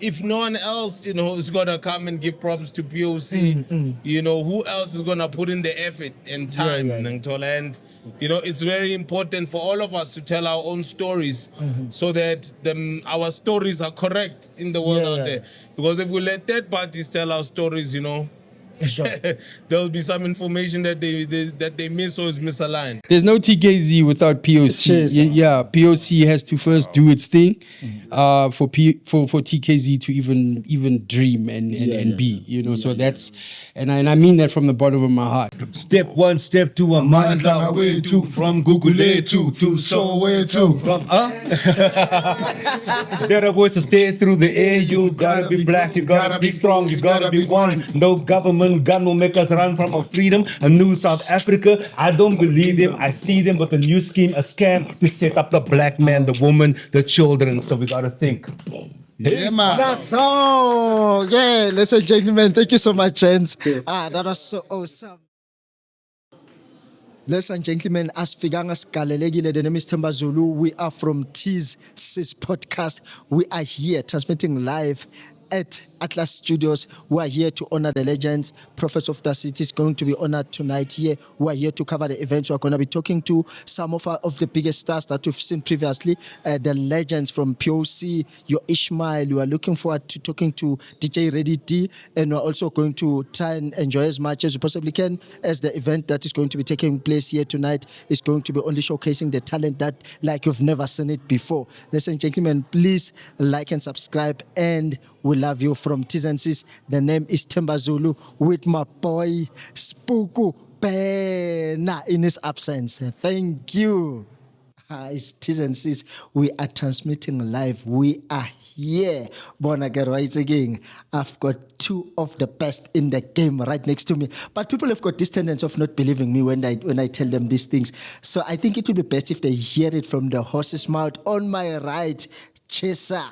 if no one else, is gonna come and give props to POC, who else is gonna put in the effort and time, Nangtola? And it's very important for all of us to tell our own stories, so that our stories are correct in the world out there. Because if we let third parties tell our stories, sure. There'll be some information that they miss or is misaligned. There's no TKZ without POC. Yeah, POC has to first do its thing for TKZ to even dream and be, So that's, and I mean that from the bottom of my heart. Step 1, step 2, I'm on my way to, from Google to somewhere to, from there are words to stay through the air. You gotta be black, you gotta be strong, you gotta be one. No government gun will make us run from our freedom. A new South Africa, I don't believe them. I see them with a new scheme, a scam to set up the black man, the woman, the children. So we gotta think. Yeah, man. That's all. Yeah, ladies and gentlemen, thank you so much, gents. That was so awesome. Ladies and gentlemen, as Figangas Galelegile, the name is Themba Zulu. We are from T's Sis Podcast. We are here transmitting live at Atlas Studios. We are here to honor the legends. Prophets of the City is going to be honored tonight here. We are here to cover the events. We are going to be talking to some of the biggest stars that we've seen previously, the legends from POC, your Ishmael. We are looking forward to talking to DJ Ready D, and we're also going to try and enjoy as much as we possibly can, as the event that is going to be taking place here tonight is going to be only showcasing the talent that like you've never seen it before. Ladies and gentlemen, please like and subscribe, and we love you from T's and Sis. The name is Themba Zulu with my boy Spooku Pena in his absence. Thank you. It's T's and Sis. We are transmitting live. We are here. Bonagaro, again. I've got two of the best in the game right next to me. But people have got this tendency of not believing me when I tell them these things. So I think it would be best if they hear it from the horse's mouth. On my right, Chesa.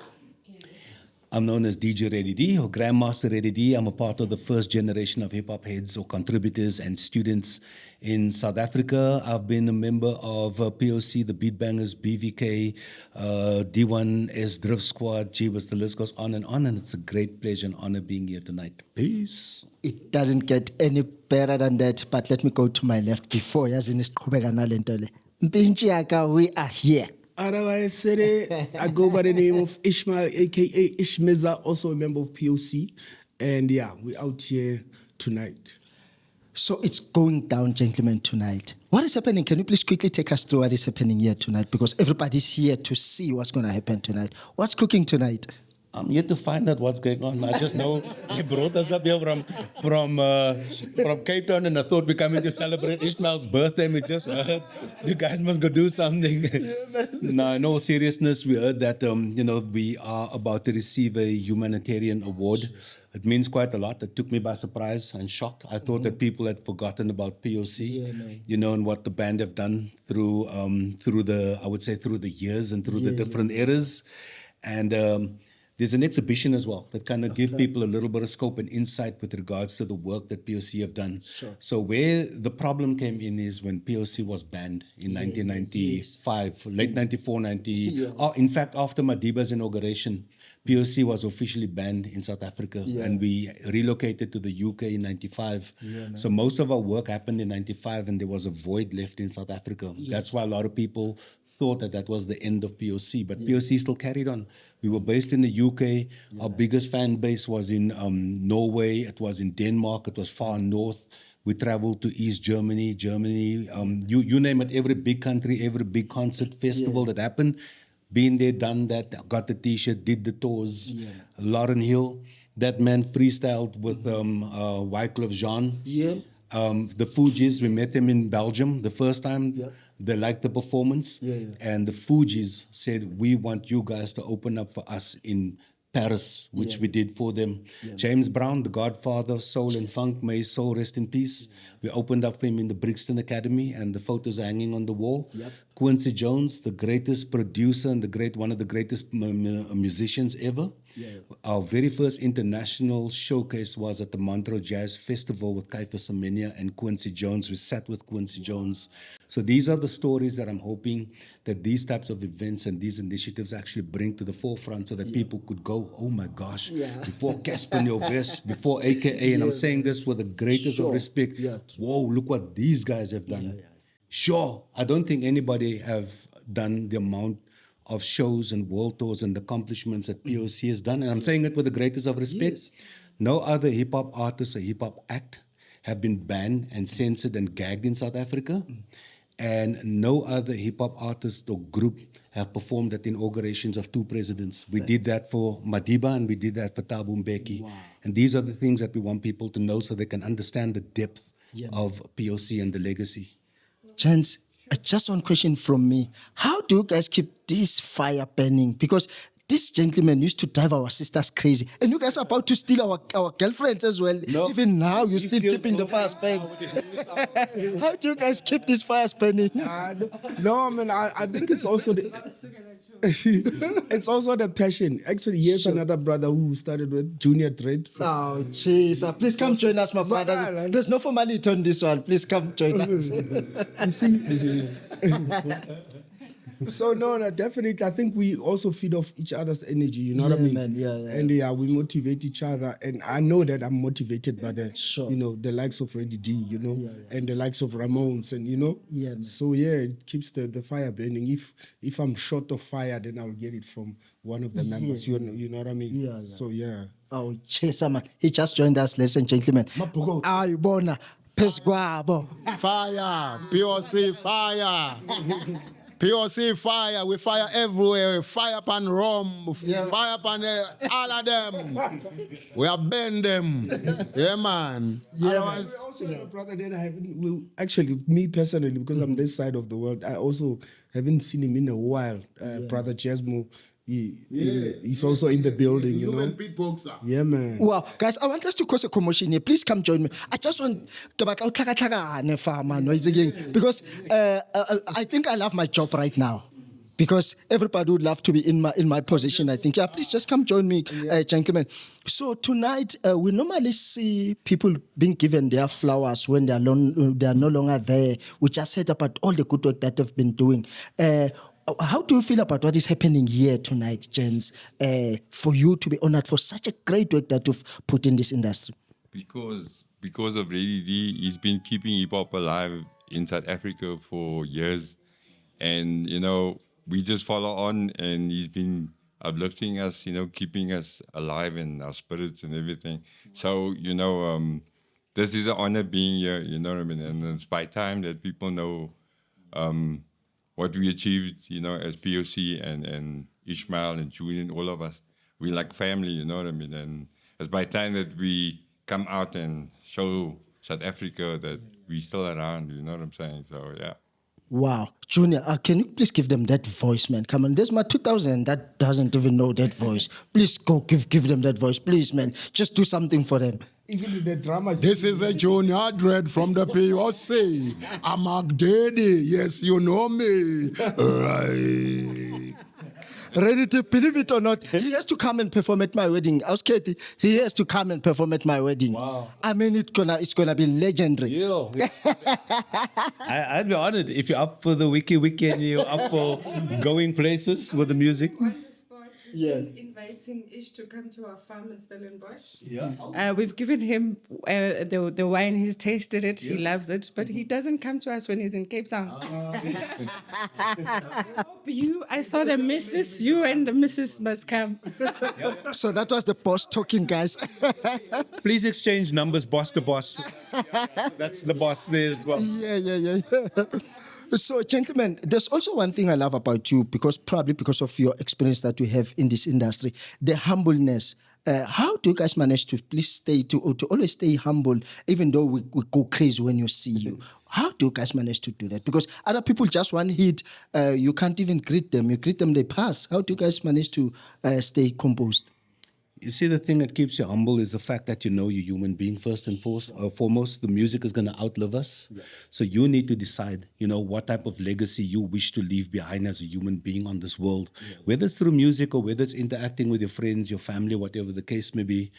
I'm known as DJ Ready D or Grandmaster Ready D. I'm a part of the first generation of hip-hop heads or contributors and students in South Africa. I've been a member of POC, the Beat Bangers, BVK, D1S, Drift Squad, Jeebus, the list goes on, and it's a great pleasure and honor being here tonight. Peace. It doesn't get any better than that, but let me go to my left before. We are here. Otherwise, I go by the name of Ishmael, aka Ishmeza, also a member of POC. And yeah, we're out here tonight. So it's going down, gentlemen, tonight. What is happening? Can you please quickly take us through what is happening here tonight? Because everybody's here to see what's going to happen tonight. What's cooking tonight? I'm yet to find out what's going on. I just know they brought us up here from Cape Town, and I thought we're coming to celebrate Ishmael's birthday. And we just heard you guys must go do something. No, in all seriousness, we heard that we are about to receive a Humanitarian AWARD. It means quite a lot. It took me by surprise and shocked. I thought that people had forgotten about POC, and what the band have done through the years and through the different eras, and. There's an exhibition as well that kind of give people a little bit of scope and insight with regards to the work that POC have done. Sure. So where the problem came in is when POC was banned in 1995, late 94, 90. In fact, after Madiba's inauguration, POC was officially banned in South Africa, and we relocated to the UK in 95. So most of our work happened in 95, and there was a void left in South Africa. That's why a lot of people thought that was the end of POC, but POC still carried on. We were based in the UK. Our biggest fan base was in Norway. It was in Denmark. It was far north. We traveled to East Germany, you name it, every big country, every big concert festival that happened. Been there, done that, got the T-shirt, did the tours. Lauren Hill, that man freestyled with Wyclef Jean. The Fugees, we met them in Belgium the first time. They liked the performance. And the Fugees said, we want you guys to open up for us in Paris, which we did for them. James Brown, the godfather of soul and funk, may his soul rest in peace. We opened up for him in the Brixton Academy, and the photos are hanging on the wall. Quincy Jones, the greatest producer and one of the greatest musicians ever. Our very first international showcase was at the Montreux Jazz Festival with Kaifa Semenya and Quincy Jones. We sat with Quincy Jones. So these are the stories that I'm hoping that these types of events and these initiatives actually bring to the forefront so that people could go, oh my gosh, before Casper Nyovest, before AKA, and I'm saying this with the greatest of respect, whoa, look what these guys have done. Sure, I don't think anybody have done the amount of shows and world tours and accomplishments that POC has done. And I'm saying it with the greatest of respect. No other hip-hop artist or hip-hop act have been banned and censored and gagged in South Africa. And no other hip-hop artist or group have performed at the inaugurations of 2 presidents. We did that for Madiba and we did that for Thabo Mbeki. Wow. And these are the things that we want people to know so they can understand the depth of POC and the legacy. Gents, just one question from me. How do you guys keep this fire burning? Because this gentleman used to drive our sisters crazy. And you guys are about to steal our girlfriends as well. No, even now, you're still keeping the fire burning. How do you guys keep this fire burning? No, man, I think it's also it's also the passion. Actually, here's another brother who started with Junior Dread. Oh, jeez. Please come join us, my brother. There's no formality on this one. Please come join us. You see? So no, definitely. I think we also feed off each other's energy. You know what I mean? Man, And we motivate each other. And I know that I'm motivated by the, the likes of Reddy D, and the likes of Ramones, and So it keeps the fire burning. If I'm short of fire, then I'll get it from one of the members. You know what I mean? So Oh, Chesa man, he just joined us, ladies and gentlemen. Ayubona, Pesguabo. Fire, POC fire. POC fire, we fire everywhere. Fire upon Rome, fire upon all of them. We are bend them. Yeah, man. Brother Dada, actually, me personally, because I'm this side of the world, I also haven't seen him in a while. Brother Jasmo, he's also in the building, He's a beatboxer. Yeah, man. Wow, guys, I want us to cause a commotion here. Please come join me. I just want because I think I love my job right now. Because everybody would love to be in my position, I think. Yeah, please just come join me, gentlemen. So tonight, we normally see people being given their flowers when they are no longer there. We just heard about all the good work that they've been doing. How do you feel about what is happening here tonight, gents, for you to be honored for such a great work that you've put in this industry? Because of Reddy D, he's been keeping hip-hop alive in South Africa for years. And, we just follow on, and he's been uplifting us, keeping us alive in our spirits and everything. So, this is an honor being here, you know what I mean? And it's by time that people know what we achieved, as POC and Ishmael and Julian, all of us. We're like family, you know what I mean? And it's by time that we come out and show South Africa that we're still around, you know what I'm saying? So, yeah. Wow. Junior, can you please give them that voice, man? Come on, there's my 2000 that doesn't even know that voice. Please go give them that voice, please, man. Just do something for them. Even the drama. This is a Junior Dread from the POC. I'm Mark Daddy. Yes, you know me. Right. Ready to believe it or not, he has to come and perform at my wedding. I was kidding. He has to come and perform at my wedding. Wow. I mean, it's gonna be legendary. Yeah. I'd be honored if you're up for the wiki and you're up for going places with the music. Inviting Ish to come to our farm in Stellenbosch. Yeah. We've given him the wine. He's tasted it. Yeah. He loves it. But he doesn't come to us when he's in Cape Town. I saw the missus. You and the missus must come. So that was the boss talking, guys. Please exchange numbers, boss to boss. That's the boss there as well. Yeah. So, gentlemen, there's also one thing I love about you, probably because of your experience that you have in this industry, the humbleness. How do you guys manage to always stay humble, even though we go crazy when you see you? How do you guys manage to do that? Because other people just one hit, you can't even greet them. You greet them, they pass. How do you guys manage to stay composed? You see, the thing that keeps you humble is the fact that you know you're a human being first and foremost. The music is going to outlive us. So you need to decide, what type of legacy you wish to leave behind as a human being on this world, whether it's through music or whether it's interacting with your friends, your family, whatever the case may be.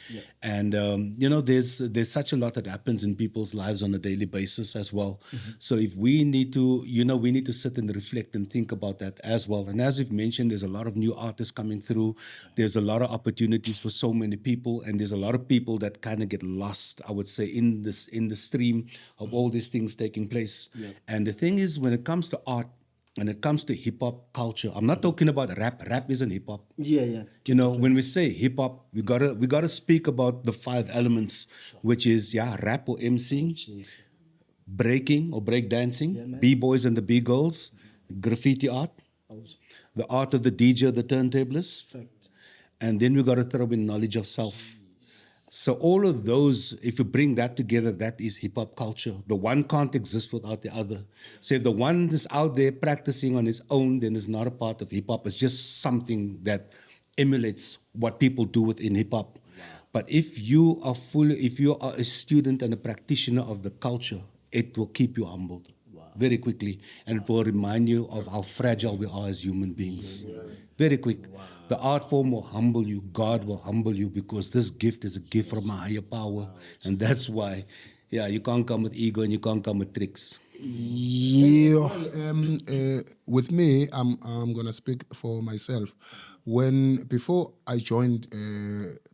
And, there's such a lot that happens in people's lives on a daily basis as well. So if we need to, we need to sit and reflect and think about that as well. And as you've mentioned, there's a lot of new artists coming through. There's a lot of opportunities for so many people, and there's a lot of people that kind of get lost, I would say, in the stream of all these things taking place. And the thing is, when it comes to art, when it comes to hip hop culture, I'm not talking about rap. Rap isn't hip hop. When we say hip hop, we gotta speak about the 5 elements, which is rap or MCing, breaking or break dancing, b-boys and the b-girls, graffiti art, the art of the DJ, the turntablist. And then we got to throw in knowledge of self. So all of those, if you bring that together, that is hip-hop culture. The one can't exist without the other. So if the one is out there practicing on its own, then it's not a part of hip-hop. It's just something that emulates what people do within hip-hop. But if you are a student and a practitioner of the culture, it will keep you humbled very quickly. And it will remind you of how fragile we are as human beings. Very quick. The art form will humble you. God will humble you, because this gift is a gift from a higher power. And that's why, you can't come with ego and you can't come with tricks. With me, I'm gonna speak for myself. Before I joined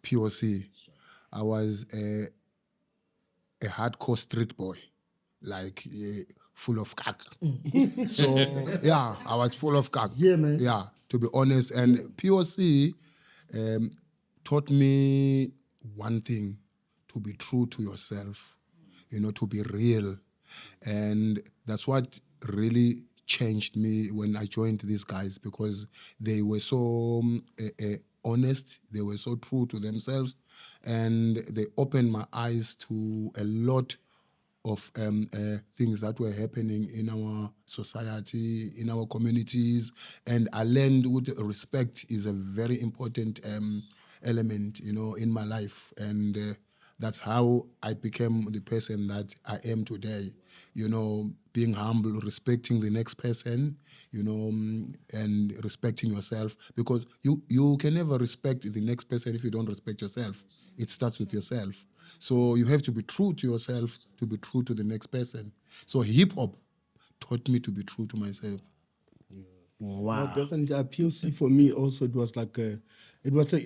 POC, I was a hardcore street boy, full of cack. So I was full of cack. Yeah, man. Yeah, to be honest. And POC taught me one thing: to be true to yourself. To be real. And that's what really changed me when I joined these guys, because they were so honest, they were so true to themselves, and they opened my eyes to a lot of things that were happening in our society, in our communities. And I learned that respect is a very important element, in my life. And that's how I became the person that I am today. Being humble, respecting the next person, and respecting yourself. Because you can never respect the next person if you don't respect yourself. It starts with yourself. So you have to be true to yourself to be true to the next person. So hip-hop taught me to be true to myself. Wow. Definitely, POC for me also, it was like a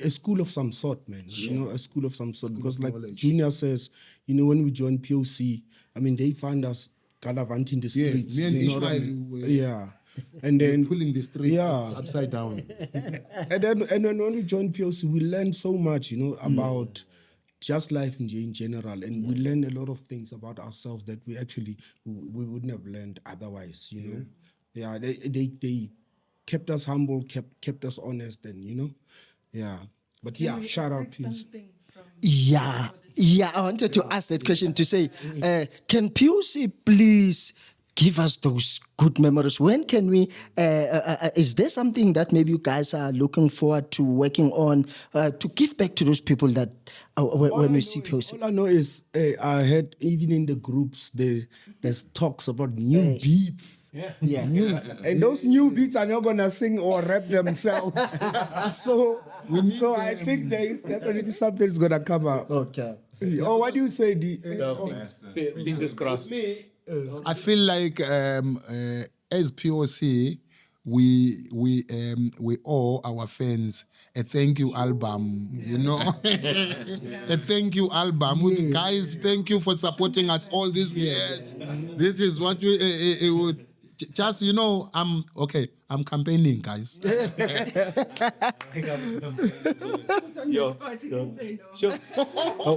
school of some sort, man. A school of some sort. Because like Junior says, when we joined POC, they find us gallivanting the streets. Yes, me and Ishmael, and then pulling the streets upside down. and then when we joined POC, we learned so much, about just life in general, and we learned a lot of things about ourselves that we wouldn't have learned otherwise. They kept us humble, kept us honest, and But shout out, please. I wanted to ask that question to say, can POC please give us those good memories? When can we, is there something that maybe you guys are looking forward to working on to give back to those people that when we see POC? All I know is I heard even in the groups there's talks about new beats. And those new beats are not gonna sing or rap themselves. so I think there is definitely something that's gonna come out. Okay. What do you say, D? Fingers crossed. I feel like as POC, we owe our fans a thank you album, a thank you album. Guys, thank you for supporting us all these years. This is what we would just, I'm campaigning, guys. Sure.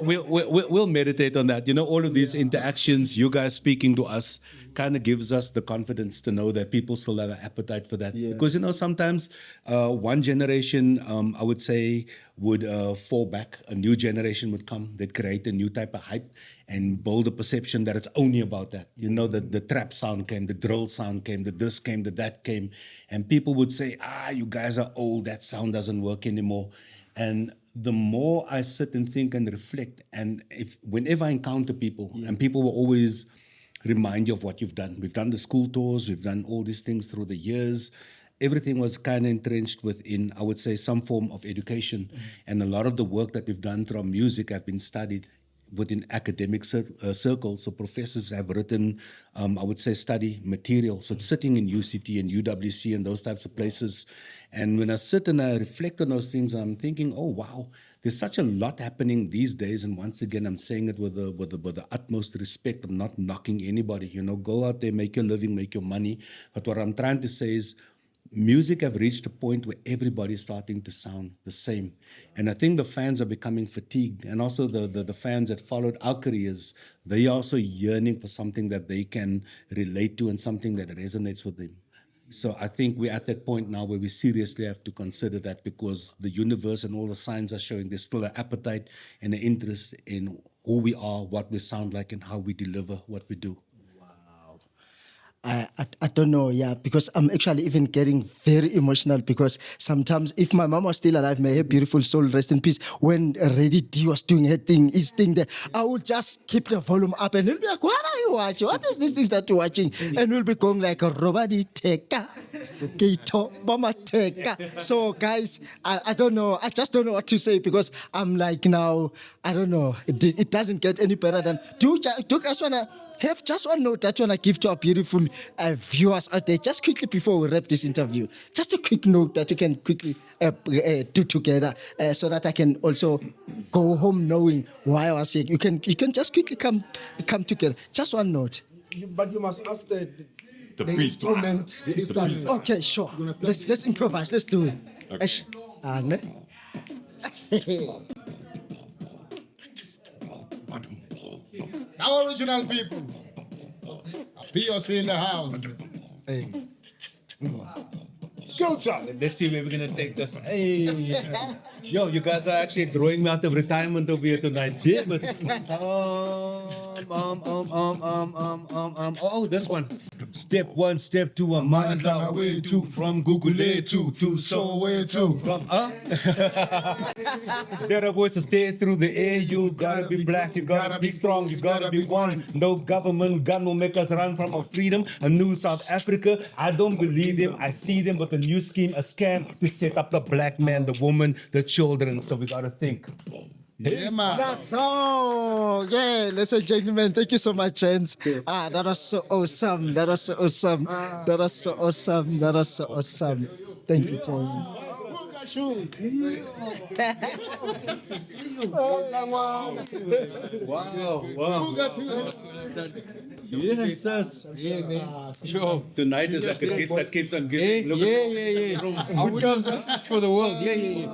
We'll meditate on that. All of these interactions, you guys speaking to us, kind of gives us the confidence to know that people still have an appetite for that. Because, sometimes one generation, I would say, would fall back. A new generation would come. They'd create a new type of hype and build a perception that it's only about that. The trap sound came, the drill sound came, the this came, the that came. And people would say, you guys are old, that sound doesn't work anymore. And the more I sit and think and reflect, and whenever I encounter people, and people will always remind you of what you've done. We've done the school tours, we've done all these things through the years. Everything was kind of entrenched within, I would say, some form of education. And a lot of the work that we've done through music have been studied within academic circles. So professors have written, I would say, study material. So it's sitting in UCT and UWC and those types of places. And when I sit and I reflect on those things, I'm thinking, oh, wow, there's such a lot happening these days. And once again, I'm saying it with the utmost respect. I'm not knocking anybody, go out there, make your living, make your money. But what I'm trying to say is, music have reached a point where everybody is starting to sound the same. And I think the fans are becoming fatigued. And also the fans that followed our careers, they are also yearning for something that they can relate to and something that resonates with them. So I think we're at that point now where we seriously have to consider that, because the universe and all the signs are showing there's still an appetite and an interest in who we are, what we sound like, and how we deliver what we do. I don't know, yeah, because I'm actually even getting very emotional, because sometimes if my mom was still alive, may her beautiful soul rest in peace, when Ready D was doing her thing, his thing there, I would just keep the volume up and he'll be like, what are you watching? What is this thing that you're watching? And we'll be going like, Robadi Teka, Keito, Mama Teka. So guys, I don't know, I just don't know what to say, because I'm like now, I don't know, it doesn't get any better than, do you guys want to have just one note that you want to give to our beautiful viewers out there, just quickly before we wrap this interview? Just a quick note that you can quickly do together, so that I can also go home knowing why I was here. You can just quickly come together. Just one note. But you must ask the instrument. Okay, sure. Let's improvise. Let's do it. Our original people. POC in the house. Hey. Let's see where we're going to take this. Hey. Yo, you guys are actually throwing me out of retirement over here tonight. Oh, this one. Step 1, step 2, I'm on my way to. From Google to So where to? From, there are words to stay through the air. You gotta be black, you gotta be strong, you gotta be one. No government gun will make us run from our freedom. A new South Africa, I don't believe them. I see them with a new scheme, a scam to set up the black man, the woman, the children. So we gotta think. Yeah, man. That's all. Yeah, ladies and gentlemen, thank you so much, gents. That was so awesome. That was so awesome. That was so awesome. That was so awesome. Thank you, gents. Wow. Yes. Yeah, man. Sure. Tonight is like a gift that keeps on giving. Look Yeah. I would have this for the world. Yeah.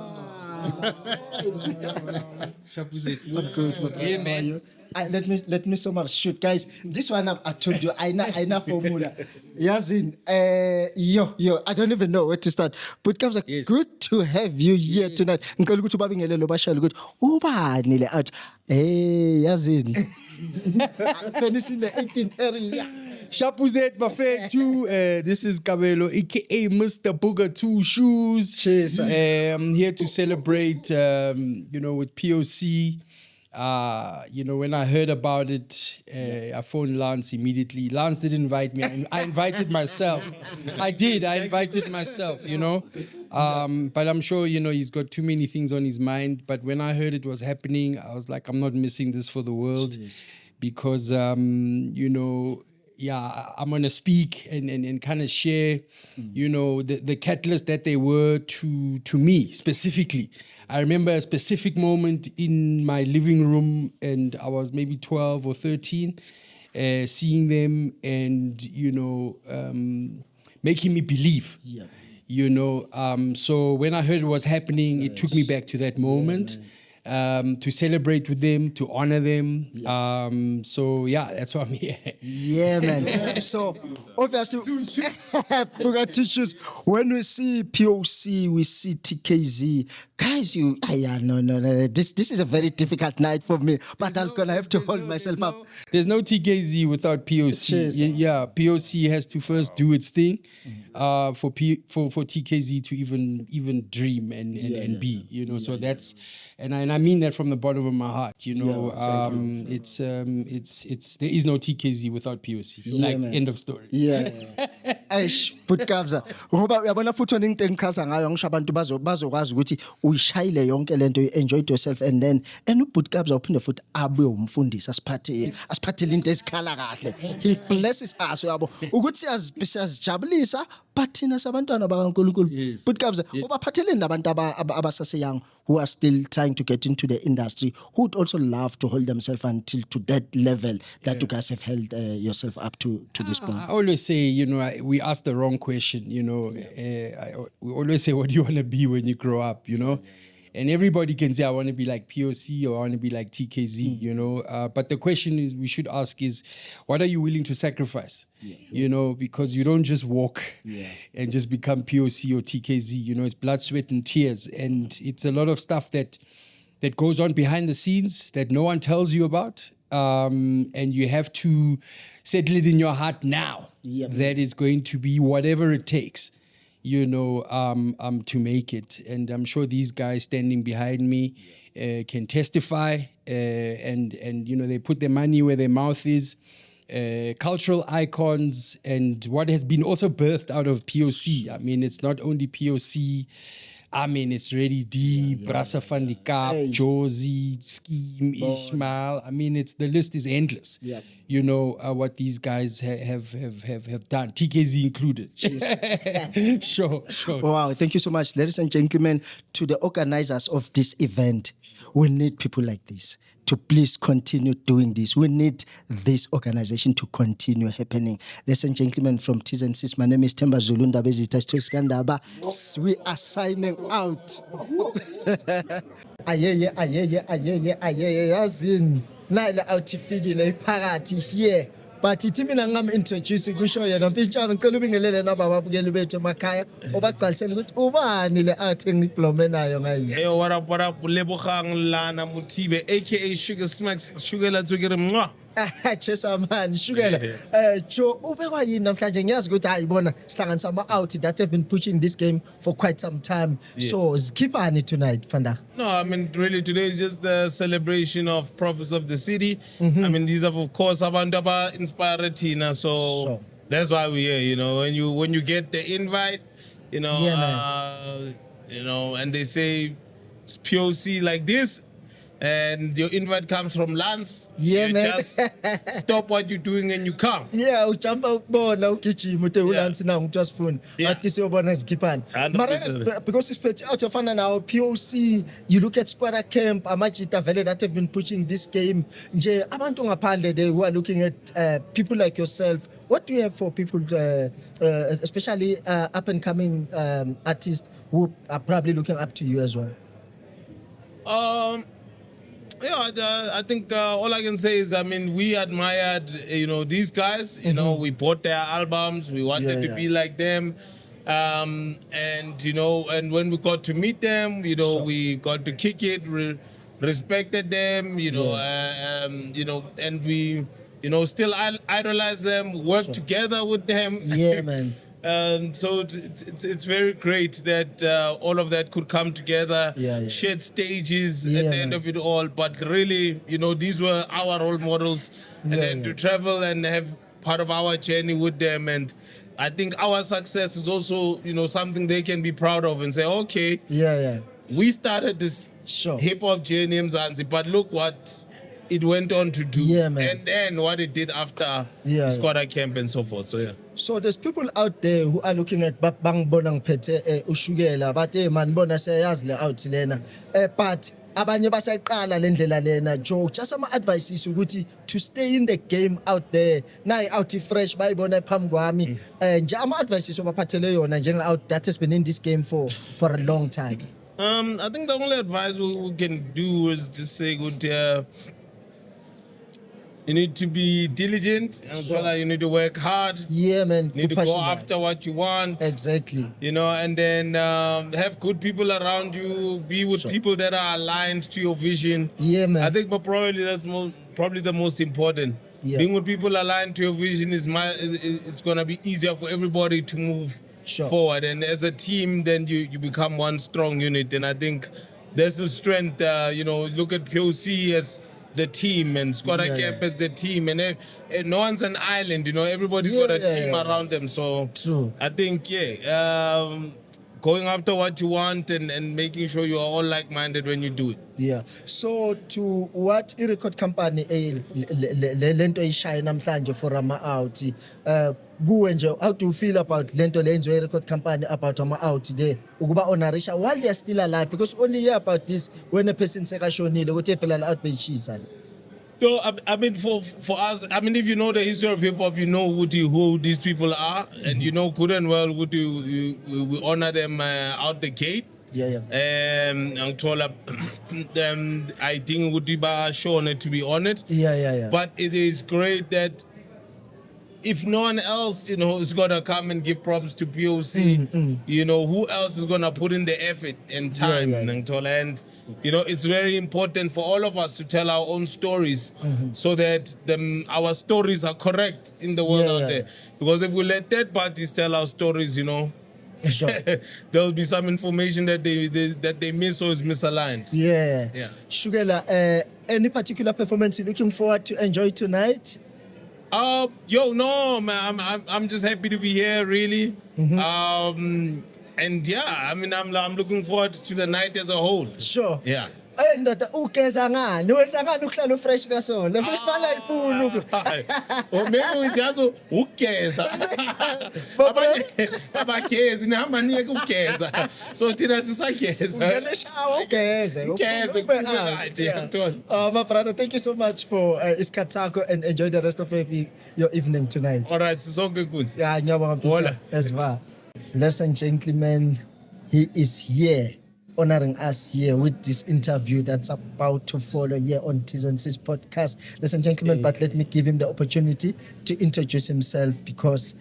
Yeah, man. Let me summarize. Shoot, guys. This one I told you. I know formula. Yazin. Yo. I don't even know where to start. But it comes good to have you here tonight. Ngicela ukuthi ubabingelele bashalo ukuthi ubani le out. Hey, Yazin. Finish in the 18th area. Shapuzet Buffet 2. This is Kabelo, aka Mr. Booger 2 Shoes. Cheers. I'm here to celebrate, with POC. When I heard about it, I phoned Lance immediately. Lance didn't invite me. I invited myself. I invited myself, But I'm sure, he's got too many things on his mind. But when I heard it was happening, I was like, I'm not missing this for the world. Jeez. Because, I'm going to speak and kind of share, the catalyst that they were to me specifically. I remember a specific moment in my living room, and I was maybe 12 or 13, seeing them and, making me believe. Yeah. So when I heard it was happening, it took me back to that moment. To celebrate with them, to honor them. That's why I'm here. Yeah, man. So, obviously, tissues. When we see POC, we see TKZ. Guys, no. This is a very difficult night for me, but I'm going to have to hold myself up. There's no TKZ without POC. Yeah, POC has to first do its thing for TKZ to even dream and be, So and I mean that from the bottom of my heart. You know, it's there is no TKZ without POC. man. End of story. Yeah. Eish, but kabza. Ngoba uyabona futhi wena into engichaza ngayo ngisho abantu bazokwazi ukuthi uyishayile yonke lento, you enjoyed yourself, and ubut kabza uphinde futhi abuye umfundisi asiphathele into ezikhala kahle. He blesses us yabo ukuthi siyazijabulisa but thina sabantwana bakaNkulunkulu. But kabza ubaphatheleni labantu abasase young who are still trying to get into the industry, who would also love to hold themselves until to that level that you guys have held yourself up to this point. I always say, you know, we ask the wrong question. You know, we always say, what do you want to be when you grow up? You know, and everybody can say, I want to be like POC or I want to be like TKZ. You know, but the question is, we should ask is, what are you willing to sacrifice? You know, because you don't just walk and just become POC or TKZ. You know, it's blood, sweat, and tears, and it's a lot of stuff that goes on behind the scenes that no one tells you about. And you have to settle it in your heart now that is going to be whatever it takes, you know, to make it. And I'm sure these guys standing behind me can testify, and you know, they put their money where their mouth is. Cultural icons and what has been also birthed out of POC. I mean, it's not only POC. I mean, it's Reddy D, Brasa Van die Kaap, Josie, Scheme, Ishmael. I mean, the list is endless. You know, what these guys have done, TKZ included. Sure. Wow, thank you so much. Ladies and gentlemen, to the organizers of this event, we need people like this to please continue doing this. We need this organization to continue happening. Ladies and gentlemen, from T's and C's, my name is Themba Zulunda Bezita Skandaba. We are signing out. Ayeye, yazin. Naila outifigi na iparati here. But ithi mina ngam-introduce kusho yena mfitshane ngicela ubingelele nabababukeli bethu emakhaya ubaqalisele ukuthi ubani le art engidiplome nayo ngayo. Hey, what up, Lebogang Lana Mutibe, aka Sugar Smacks, Sugar la tswekere mwa. Chesa man, Sugar. Jo ubekwa yini namhlanje ngiyazi ukuthi hayibona sihlanganisa ama-out that have been pushing this game for quite some time. So zikhipani tonight, Fanda? No, I mean, really, today is just the celebration of prophets of the city. I mean, these are, of course, abantu aba inspired Tina, so that's why we're here. You know, when you get the invite, you know, you know, and they say it's POC like this, and your invite comes from Lance. You just stop what you're doing and you come. Yeah, uchamba bona ukijima uthi uLance na umuntu wasifuna. Athi siyobona izikhipani. Mara because it's pretty out of fun now, POC, you look at Squatter Camp, amajita vele that have been pushing this game. Nje abantu ngaphandle they who are looking at people like yourself. What do you have for people especially up and coming artists who are probably looking up to you as well? Yeah, I think all I can say is, I mean, we admired, you know, these guys. You know, we bought their albums. We wanted to be like them. And, you know, and when we got to meet them, you know, we got to kick it, respected them, you know, and we, you know, still idolize them, work together with them. Yeah, man. So it's very great that all of that could come together, shared stages at the end of it all. But really, you know, these were our role models, and then to travel and have part of our journey with them. And I think our success is also, you know, something they can be proud of and say, okay, we started this hip hop journey in Mzansi, but look what it went on to do, and then what it did after Squatter Camp and so forth. So So there's people out there who are looking at bang bonang pete ushugela, but man bona sayazi le out lena. But abanye basaqala lendlela lena. Joe, just some advice is ukuthi to stay in the game out there. Now out fresh bayibona phambi kwami. Nje ama advice is obaphathele yona njenga out that has been in this game for a long time. I think the only advice we can do is just say good. You need to be diligent, and you need to work hard. Yeah, man. You need to go after what you want. Exactly. You know, and then have good people around you. Be with people that are aligned to your vision. Yeah, man. I think, but probably that's probably the most important. Being with people aligned to your vision it's gonna be easier for everybody to move forward. And as a team, then you become one strong unit. And I think there's the strength. Look at POC as the team and Squad Cap as the team, and no one's an island. Everybody's got a team around them. So True. I think going after what you want and making sure you are all like-minded when you do it. Yeah. So to what i-record company lento ishaya namhlanje for ama-out kuwe nje, how do you feel about lento lenzo i-record company about ama-out there ukuba honorisha while they are still alive, because only hear about this when a person sekashonile ukuthi phela la out bechisa. So I mean, for us, I mean, if you know the history of hip hop, you know who these people are, and you know good and well we honor them out the gate. I'm told I think it would be shown to be honored. But it is great that if no one else, is gonna come and give props to POC, who else is gonna put in the effort and time? And it's very important for all of us to tell our own stories so that our stories are correct in the world out there. Because if we let third parties tell our stories, Sure. there'll be some information that they miss or is misaligned. Yeah. Shugela, any particular performance you're looking forward to enjoy tonight? No, man. I'm just happy to be here, really. And yeah, I mean, I'm looking forward to the night as a whole. Sure. Yeah. Ndoda ugeza ngani wenza ngani ukuhlala fresh kasona futhi balayifuna Or maybe we just ugeza. Abagezi nihamba niye kugeza. So thina sisageza. ungene shower ugeze my brother, thank you so much for isikhathi and enjoy the rest of your evening tonight. All right, sonke good. Yeah, ngiyabonga as well. Ladies and gentlemen, he is here honoring us here with this interview that's about to follow here on T's and C's podcast. Ladies and gentlemen, but let me give him the opportunity to introduce himself, because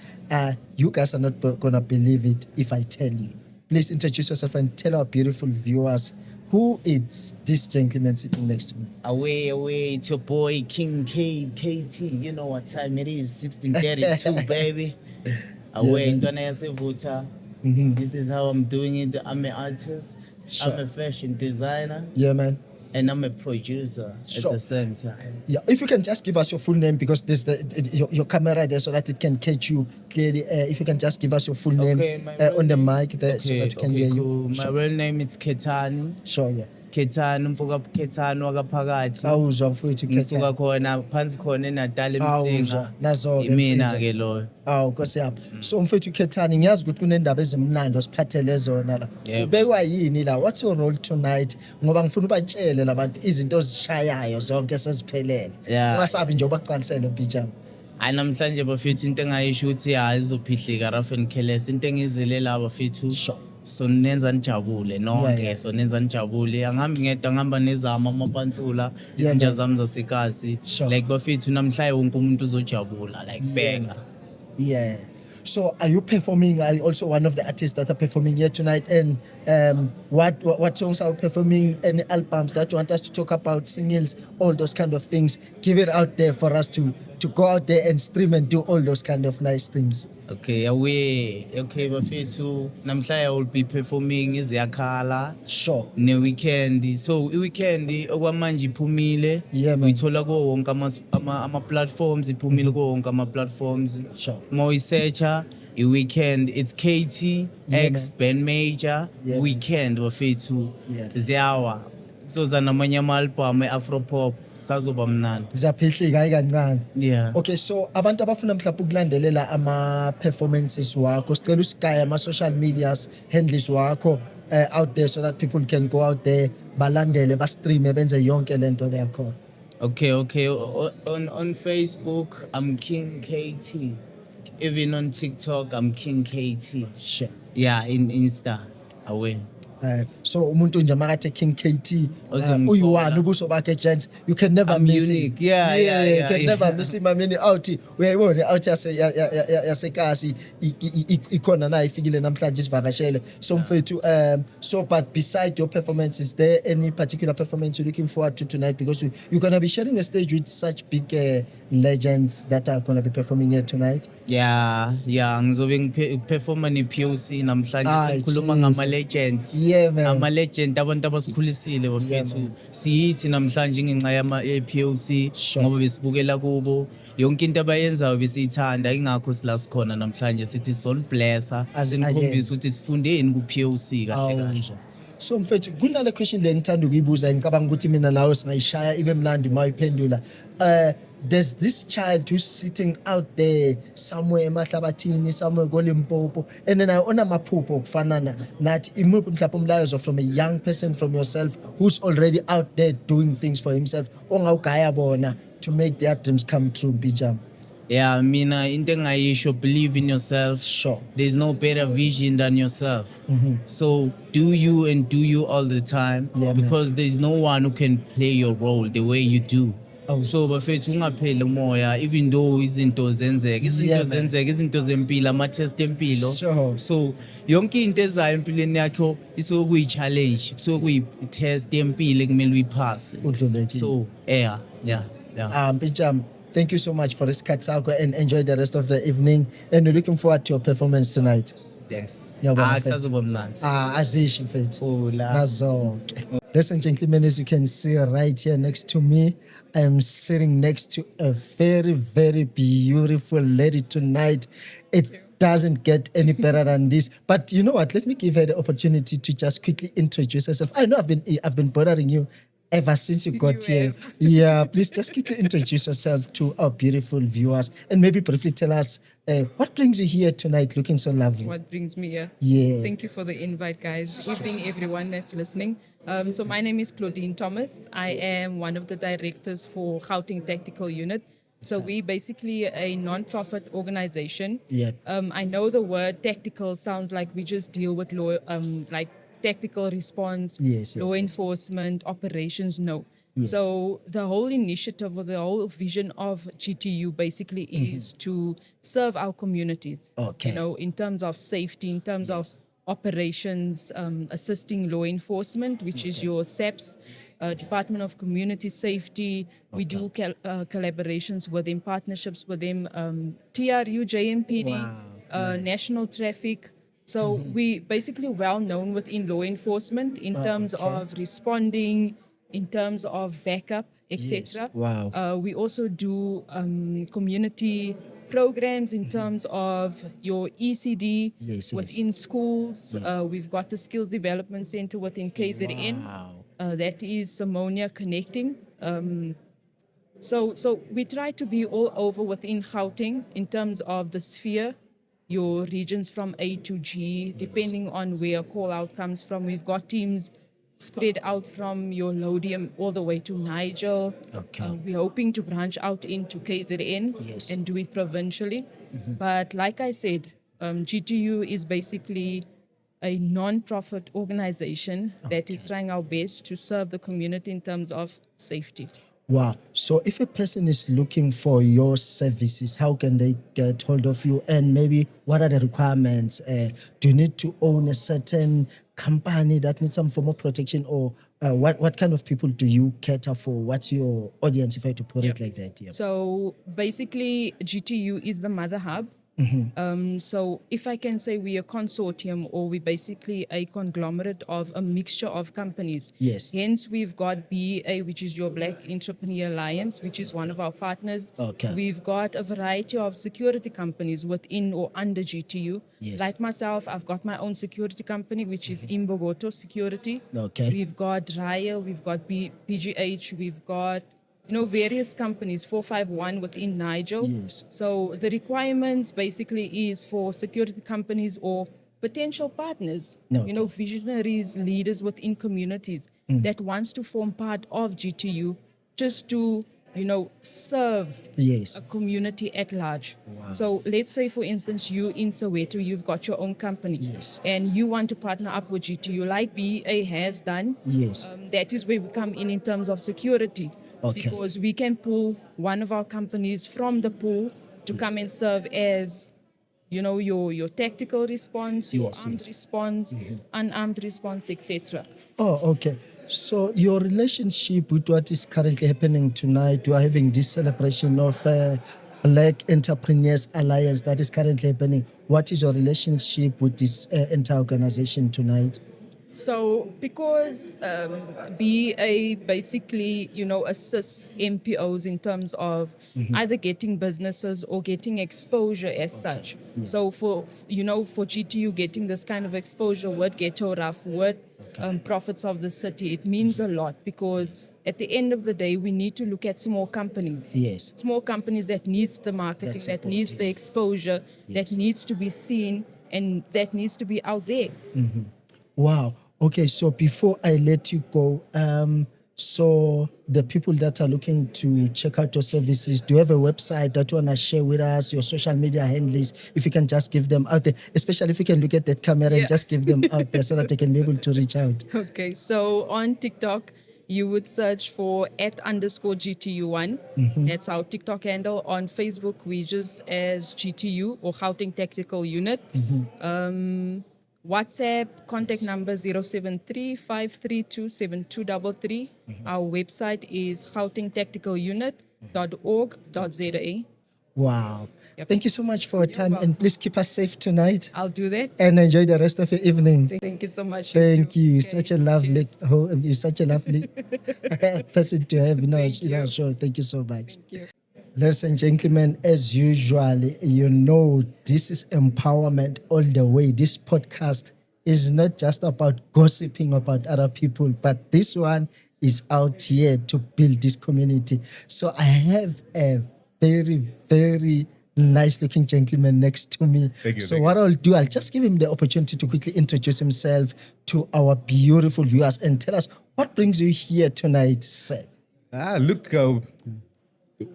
you guys are not gonna believe it if I tell you. Please introduce yourself and tell our beautiful viewers who is this gentleman sitting next to me. Away, it's your boy King KT. You know what time it is, 16:32, baby. Away, Ndona Yasevuta. This is how I'm doing it. I'm an artist. Sure. I'm a fashion designer. Yeah, man. And I'm a producer at the same time. Yeah, if you can just give us your full name, because there's your camera there so that it can catch you clearly. If you can just give us your full name on the mic there so that we can hear you. My real name is Ketani. Sure, yeah. Ketani, mfoka Ketani wakaphakathi. Awuzwa mfowethu Ngisuka Ketani. khona phansi khona eNatal Awuzwa, eMsinga. nazo-ke Imina mfethu. ke loyo. Nkosi yami. So mfethu Ketani, ngiyazi ukuthi kunendaba ezimnandi osiphathele zona la. Yebo. Ubekwa yini la? What's your role tonight? Ngoba ngifuna ubatshele labantu izinto ozishayayo zonke seziphelele. Yeah. Ungasabi nje ubaqalisele mpijama. Hayi namhlanje bafethu into engayisho ukuthi izophihlika Raf and Keles. Into engizelela bafethu. Sure. So nenza nijabule nonke, Yeah. so nenza nijabule, angihambi ngedwa ngihamba nezama amapansula Yeah, izinja man. zami zasekasi. Sure. Like bafethu namhlanje wonke umuntu uzojabula like benga. Yeah. So are you performing? Are you also one of the artists that are performing here tonight? And what songs are you performing? Any albums that you want us to talk about? Singles, all those kind of things. Give it out there for us to go out there and stream and do all those kind of nice things. Okay, bafethu namhlanje I will be performing iziyakhala Sure. ne weekend. So weekend okwamanje iphumile. Yeah, man. Uyithola ko wonke ama platforms, iphumile ko wonke ama platforms. Sure. Moisearcher i-weekend, it's KT Yeah, X Ben Major. Yeah, Weekend bafethu Yeah. ziyawa kuzoza namanye ama-album e-afropop sazoba mnandi. Ziyaphihlika kancane. Yeah. Okay, so abantu abafuna mhlawumbe ukulandelela ama performances wakho, sicela usigaya ama social medias handles wakho out there so that people can go out there balandele ba-streame benze yonke lento leyakhona. Okay. On Facebook, I'm King KT. Even on TikTok, I'm King KT. Sure. Yeah, in Insta, away. So umuntu nje makathe King KT Ozomthola. uyi-one ubuso bakhe gents, you can never I'm miss unique. him. Yeah, you can yeah. never miss him. I mean out uyayibona out yasekasi ikhona na ifikile namhlanje isivakashele. So mfethu so but beside your performance, is there any particular performance you're looking forward to tonight, because you're going to be sharing a stage with such big legends that are going to be performing here tonight? Yeah, ngizobe ngiperforma ne-POC namhlanje Ay, sikhuluma jeez. ngama legend. Yeah, man. Ama-legend abantu abasikhulisile bafethu. Siyithi namhlanje ngenxa yama-POC ngoba besibukela kubo. Yonke into abayenzayo besiyithanda ingakho sila sikhona namhlanje sithi sol blessa sinikhombisa ukuthi sifundeni ku-POC kahle kahle. So mfethu kunale question le ngithanda ukuyibuza ngicabanga ukuthi mina nawe singayishaya ibe mnandi mayiphendula. There's this child who's sitting out there somewhere emahlabathini, somewhere koLimpopo, and then I ona maphupho okufanana nathi imuphi mhlawumbe umlayezo from a young person, from yourself who's already out there doing things for himself ongawugaya bona to make their dreams come true, Bijam. Yeah, mina into engayisho, believe in yourself. Sure. There's no better vision than yourself. So do you and do you all the time, because there's no one who can play your role the way you do. So bafethu ungapheli umoya, even though izinto zenzeka izinto zempilo, ama-test empilo. Sure. So yonke into ezayo empilweni yakho isuke kuyi-challenge, kusuke kuyi-test empilo ekumele uyiphase. So yeah. Bijam, thank you so much for this Katsako and enjoy the rest of the evening. And we're looking forward to your performance tonight. Thanks. Azish mfethu. Nazo. Ladies and gentlemen, as you can see right here next to me, I am sitting next to a very, very beautiful lady tonight. It doesn't get any better than this. But you know what? Let me give her the opportunity to just quickly introduce herself. I know I've been bothering you ever since you got here. Yeah, please just quickly introduce yourself to our beautiful viewers and maybe briefly tell us what brings you here tonight looking so lovely. What brings me here? Yeah. Thank you for the invite, guys. Evening, everyone that's listening. So my name is Claudine Thomas. I am one of the directors for Gauteng Tactical Unit. So we basically a non-profit organization. Yeah. I know the word tactical sounds like we just deal with law, like tactical response, law enforcement, operations. No. Yes. So the whole initiative or the whole vision of GTU basically is to serve our communities. Okay. You know, in terms of safety, in terms of operations, assisting law enforcement, which is your SAPS, Department of Community Safety. We do collaborations with them, partnerships with them, TRU, JMPD, National Traffic. So we basically well known within law enforcement in terms of responding, in terms of backup, etc. Wow. We also do community programs in terms of your ECD within schools. We've got the Skills Development Center within KZN. That is Simonia Connecting. So we try to be all over within Gauteng in terms of the sphere, your regions from A to G, depending on where a call out comes from. We've got teams spread out from your Lodium all the way to Nigel. We're hoping to branch out into KZN and do it provincially. But like I said, GTU is basically a non-profit organization that is trying our best to serve the community in terms of safety. Wow. So if a person is looking for your services, how can they get hold of you? And maybe what are the requirements? Do you need to own a certain company that needs some form of protection, or what kind of people do you cater for? What's your audience, if I had to put it like that? Yep. So basically, GTU is the mother hub. So if I can say we're a consortium, or we're basically a conglomerate of a mixture of companies. Yes. Hence, we've got BEA, which is your Black Entrepreneur Alliance, which is one of our partners. Okay. We've got a variety of security companies within or under GTU. Yes. Like myself, I've got my own security company, which is Imbogoto Security. Okay. We've got Raya, we've got PGH, we've got various companies, 451 within Nigel. Yes. So the requirements basically is for security companies or potential partners, visionaries, leaders within communities that wants to form part of GTU just to, serve a community at large. Wow. So let's say, for instance, you in Soweto, you've got your own company. Yes. And you want to partner up with GTU like BEA has done. Yes. That is where we come in terms of security. Okay. Because we can pull one of our companies from the pool to come and serve as, your tactical response, your armed response, unarmed response, etc. Oh, okay. So your relationship with what is currently happening tonight, you are having this celebration of Black Entrepreneurs Alliance that is currently happening. What is your relationship with this entire organization tonight? So, because BA basically, assists MPOs in terms of either getting businesses or getting exposure as such. So, for GTU getting this kind of exposure with Ghetto Rough, with Prophets of the City, it means a lot because at the end of the day, we need to look at small companies. Yes. Small companies that needs the marketing, that needs the exposure, that needs to be seen, and that needs to be out there. Wow. Okay, so before I let you go, so the people that are looking to check out your services, do you have a website that you want to share with us, your social media handles, if you can just give them out there, especially if you can look at that camera and just give them out there so that they can be able to reach out. Okay, so on TikTok, you would search for @_GTU1. That's our TikTok handle. On Facebook, we just as GTU or Gauteng Tactical Unit. WhatsApp contact number 073-532-7233. Our website is gautengtacticalunit.org.za. Wow. Yep. Thank you so much for your time, and please keep us safe tonight I'll do that. and enjoy the rest of your evening. Thank you so much. Thank too. you. Okay, Such a lovely, you're such a lovely person to have in our show. Thank you so much. Thank you. Ladies and gentlemen, as usual, this is empowerment all the way. This podcast is not just about gossiping about other people, but this one is out here to build this community. So I have a very, very nice looking gentleman next to me. So what I'll do, I'll just give him the opportunity to quickly introduce himself to our beautiful viewers and tell us what brings you here tonight, sir. Look,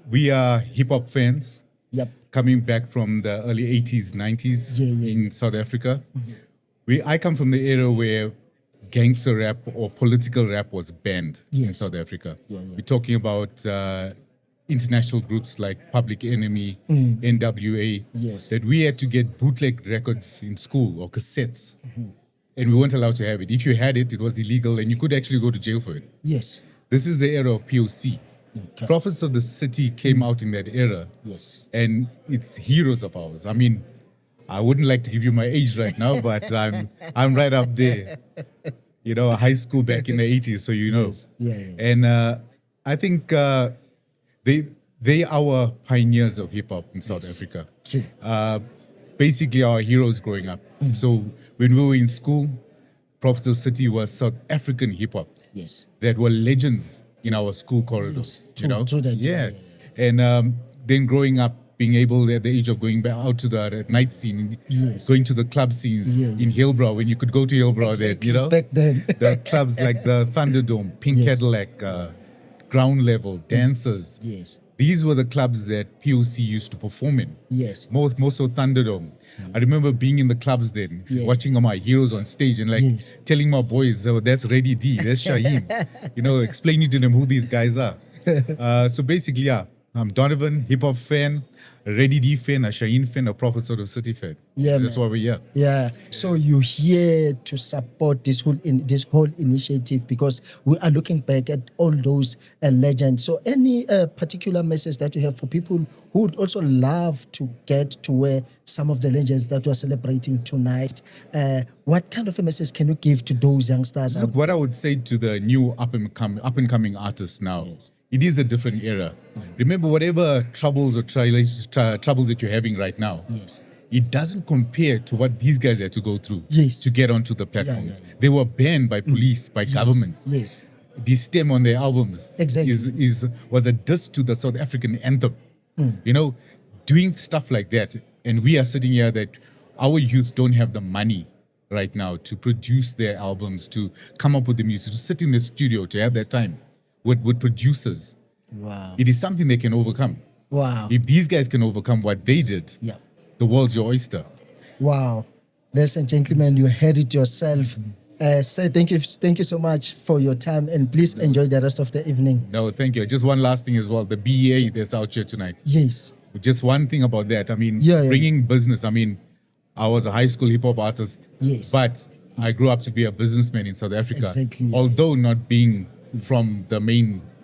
we are hip hop fans. Yep. Coming back from the early 80s, 90s in South Africa. I come from the era where gangster rap or political rap was banned in South Africa. We're talking about international groups like Public Enemy, NWA, that we had to get bootleg records in school or cassettes. And we weren't allowed to have it. If you had it, it was illegal and you could actually go to jail for it. Yes. This is the era of POC. Okay. Prophets of the City came out in that era. Yes. And it's heroes of ours. I mean, I wouldn't like to give you my age right now, but I'm right up there. High school back in the 80s, so you know. Yes. And I think they are our pioneers of hip hop in South Africa. Basically, our heroes growing up. So when we were in school, Prophets of the City was South African hip hop. Yes. That were legends in our school corridors. True that. Yeah. And then growing up, being able at the age of going back out to the night scene, going to the club scenes in Hillbrow, when you could go to Hillbrow, Exactly, then, back then. the clubs like the Thunderdome, Pink Cadillac, Ground Level, Dancers. Yes. These were the clubs that POC used to perform in. Yes. More so Thunderdome. I remember being in the clubs then, watching all my heroes on stage and telling my boys, oh, that's Reddy D, that's Shaheen. Explaining to them who these guys are. So basically, I'm Donovan, hip hop fan, a Reddy D fan, a Shaheen fan, a Prophets of the City fan. Yeah, that's why we're here. Yeah. So you're here to support this whole initiative because we are looking back at all those legends. So any particular message that you have for people who would also love to get to where some of the legends that we're celebrating tonight, what kind of a message can you give to those youngsters? Look, what I would say to the new up and coming artists now, it is a different era. Remember, whatever troubles or troubles that you're having right now, it doesn't compare to what these guys had to go through to get onto the platforms. They were banned by police, by government. Yes. The stem on their albums was a diss to the South African anthem. Doing stuff like that. And we are sitting here that our youth don't have the money right now to produce their albums, to come up with the music, to sit in the studio, to have that time with producers. Wow. It is something they can overcome. Wow. If these guys can overcome what they did, the world's your oyster. Wow. Ladies and gentlemen, you heard it yourself. Say thank you so much for your time, and please enjoy the rest of the evening. No, thank you. Just one last thing as well. The BEA that's out here tonight. Yes. Just one thing about that. I mean, bringing business. I mean, I was a high school hip hop artist. Yes. But I grew up to be a businessman in South Africa. Exactly. Although not being from the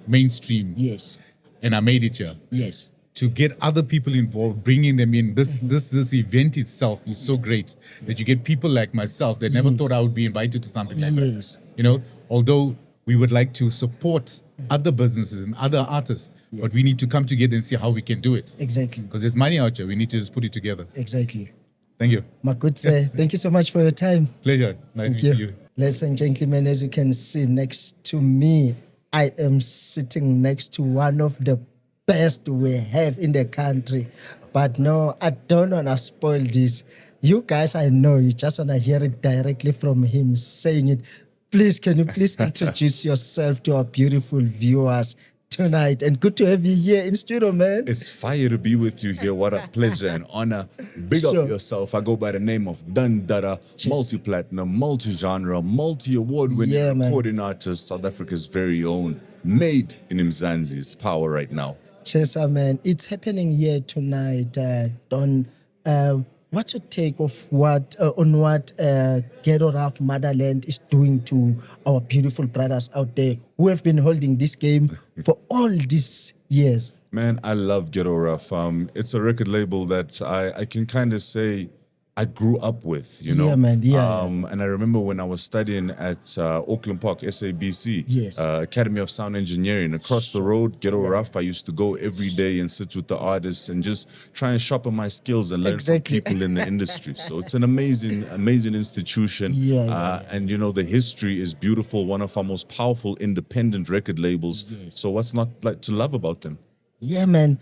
mainstream. Yes. And I made it here. Yes. to get other people involved, bringing them in. This event itself is so great that you get people like myself that never thought I would be invited to something like this. You know, although we would like to support other businesses and other artists, but we need to come together and see how we can do it. Exactly. Because there's money out here. We need to just put it together. Exactly. Thank you. Makutse, thank you so much for your time. Pleasure. Nice Thank meeting you. Ladies and gentlemen, as you can see next to me, I am sitting next to one of the best we have in the country. But no, I don't want to spoil this. You guys, I know you just want to hear it directly from him saying it. Please, can you please introduce yourself to our beautiful viewers tonight? And good to have you here in studio, man. It's fire to be with you here. What a pleasure and honor. Big up yourself. I go by the name of Dada, multi-platinum, multi-genre, multi-award winning recording artist, South Africa's very own, made in Mzansi's power right now. Cheers, man. It's happening here tonight. Don, what's your take of what Ghetto Rough Motherland is doing to our beautiful brothers out there who have been holding this game for all these years? Man, I love Ghetto Rough. It's a record label that I can kind of say I grew up with, you know. Yeah, man. Yeah. And I remember when I was studying at Auckland Park, SABC, Academy of Sound Engineering, across the road, Ghetto Rough. I used to go every day and sit with the artists and just try and sharpen my skills and learn from people in the industry. So it's an amazing institution. And, you know, the history is beautiful, one of our most powerful independent record labels. So what's not like to love about them? Yeah, man.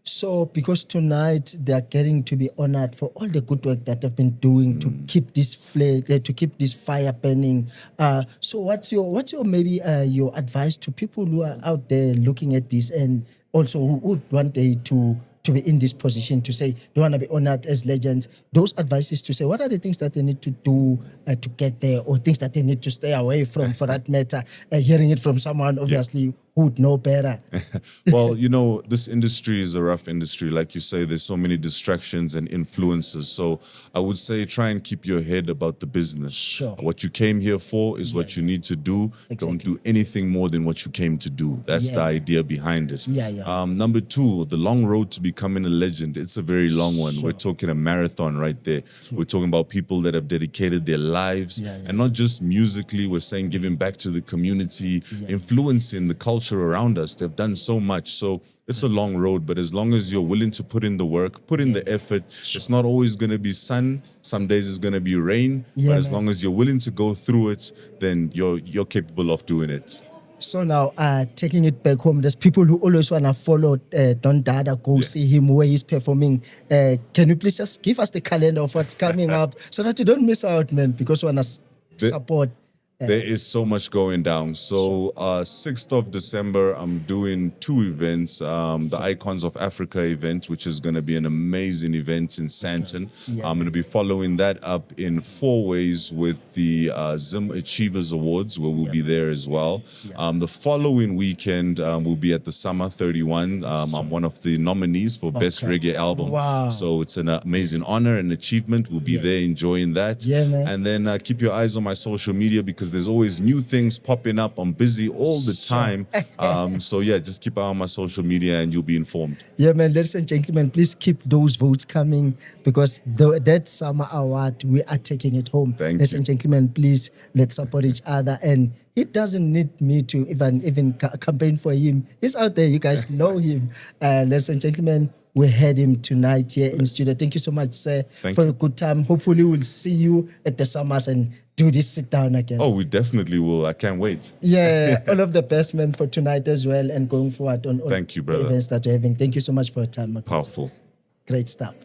So because tonight they are getting to be honored for all the good work that they've been doing to keep this flame, to keep this fire burning. So what's your maybe your advice to people who are out there looking at this and also who would one day to be in this position to say they want to be honored as legends? Those advices to say what are the things that they need to do to get there, or things that they need to stay away from, for that matter. Hearing it from someone obviously who would know better. Well, you know, this industry is a rough industry. Like you say, there's so many distractions and influences. So I would say try and keep your head about the business. Sure. What you came here for is what you need to do. Don't do anything more than what you came to do. That's the idea behind it. Number two, the long road to becoming a legend. It's a very long one. We're talking a marathon right there. We're talking about people that have dedicated their lives, and not just musically. We're saying giving back to the community, influencing the culture around us. They've done so much. So it's a long road, but as long as you're willing to put in the work, put in the effort, it's not always going to be sun. Some days it's going to be rain, but as long as you're willing to go through it, then you're capable of doing it. So now, taking it back home, there's people who always want to follow Don Dada, go see him where he's performing. Can you please just give us the calendar of what's coming up so that you don't miss out, man, because we want to support. There is so much going down. So 6th of December, I'm doing 2 events. The Icons of Africa event, which is going to be an amazing event in Sandton. I'm going to be following that up in 4 ways with the Zim Achievers Awards, where we'll be there as well. The following weekend, we'll be at the Summer 31. I'm one of the nominees for Best Reggae Album. Wow. So it's an amazing honor and achievement. We'll be there enjoying that. Man. And then keep your eyes on my social media, because there's always new things popping up. I'm busy all the time. So yeah, just keep an eye on my social media and you'll be informed. Yeah, man, ladies and gentlemen, please keep those votes coming, because that Summer Award, we are taking it home. Ladies and gentlemen, please, let's support each other. And he doesn't need me to even campaign for him. He's out there. You guys know him. Ladies and gentlemen, we had him tonight here in studio. Thank you so much, sir, for a good time. Hopefully we'll see you at the Summers and do this sit down again. Oh, we definitely will. I can't wait. Yeah, all of the best, man, for tonight as well, and going forward on all Thank you, brother. the events that you're having. Thank you so much for your time. Powerful. Great stuff.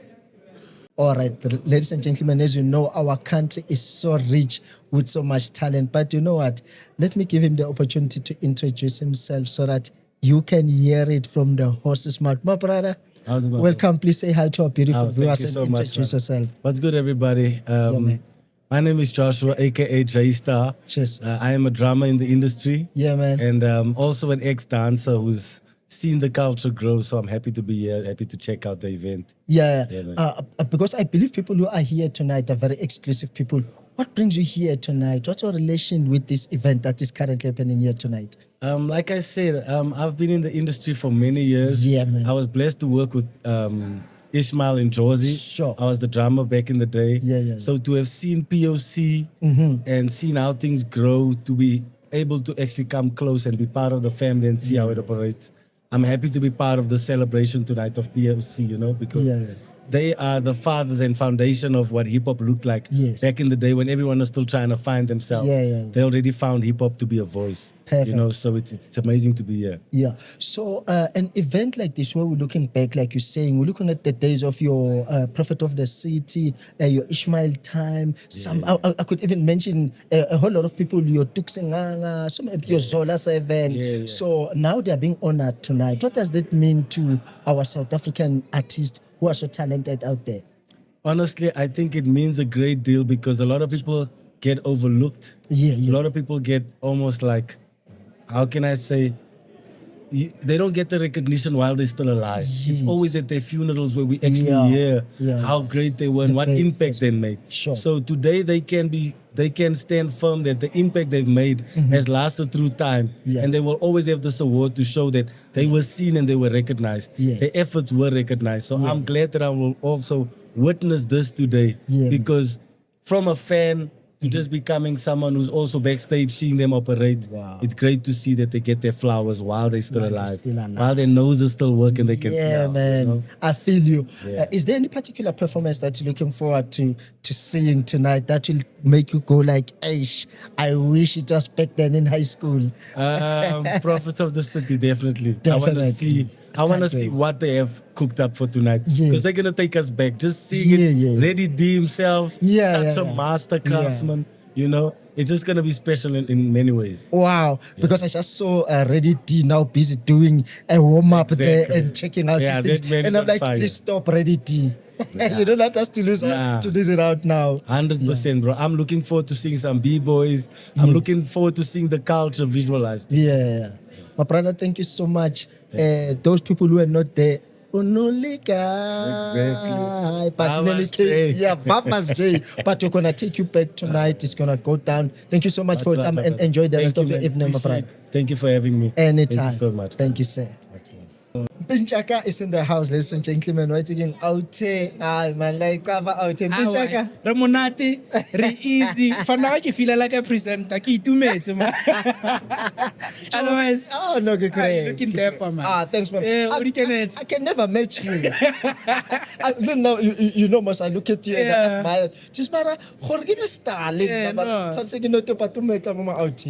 All right, ladies and gentlemen, as you know, our country is so rich with so much talent. But you know what? Let me give him the opportunity to introduce himself so that you can hear it from the horse's mouth. My brother, welcome. Please say hi to our beautiful viewers and introduce yourself. What's good, everybody? My name is Joshua, aka J-Star. Cheers. I am a drummer in the industry. Yeah, man. And also an ex-dancer who's seen the culture grow. So I'm happy to be here, happy to check out the event. Yeah, Yeah, man. because I believe people who are here tonight are very exclusive people. What brings you here tonight? What's your relation with this event that is currently happening here tonight? Like I said, I've been in the industry for many years. Yeah, man. I was blessed to work with Ishmael and Josie. Sure. I was the drummer back in the day. Yeah. So to have seen POC and seen how things grow, to be able to actually come close and be part of the family and see how it operates. I'm happy to be part of the celebration tonight of POC, you know, because they are the fathers and foundation of what hip hop looked like back in the day when everyone was still trying to find themselves. They already found hip hop to be a voice. Perfect. You know, so it's amazing to be here. Yeah. So an event like this, where we're looking back, like you're saying, we're looking at the days of your Prophet of the City, your Ishmael time. I could even mention a whole lot of people, your Tuksenganga, your Zola 7. So now they are being honored tonight. What does that mean to our South African artists who are so talented out there? Honestly, I think it means a great deal because a lot of people get overlooked. A lot of people get almost like, how can I say, they don't get the recognition while they're still alive. It's always at their funerals where we actually hear how great they were and what impact they made. So today they can stand firm that the impact they've made has lasted through time. And they will always have this award to show that they were seen and they were recognized. Their efforts were recognized. So I'm glad that I will also witness this today because from a fan to just becoming someone who's also backstage seeing them operate, it's great to see that they get their flowers while they're still alive. While their noses still work and they can smell. Yeah, man. You know? I feel you. Is there any particular performance that you're looking forward to seeing tonight that will make you go like, "Aish, I wish it was back then in high school"? Prophets of the City, definitely. I want to see what they have cooked up for tonight. Because they're going to take us back. Just seeing it, Reddy D himself, such a master craftsman, you know. It's just going to be special in many ways. Wow. Because I just saw Reddy D now busy doing a warm-up there and checking out these things. And I'm like, please stop, Reddy D. You don't want us to lose it out now. 100%, bro. I'm looking forward to seeing some B-boys. I'm looking forward to seeing the culture visualized. My brother, thank you so much. Those people who are not there, Unulika. Exactly. But in any case, Papa's J. But we're going to take you back tonight. It's going to go down. Thank you so much for your time and enjoy the rest of your evening, my brother. Thank you for having me. Anytime. Thank you so much. Thank you, sir. Pinchaka is in the house, ladies and gentlemen. What's again out here? Man, like cover out here. Pinchaka. Ramonati, re easy. For now, I feel like a presenter. Keep to me, man. Otherwise, no, good. Looking dapper, man. Thanks, man. I can never match you. Now you know, must I look at you and I admire. Just matter, give me a star.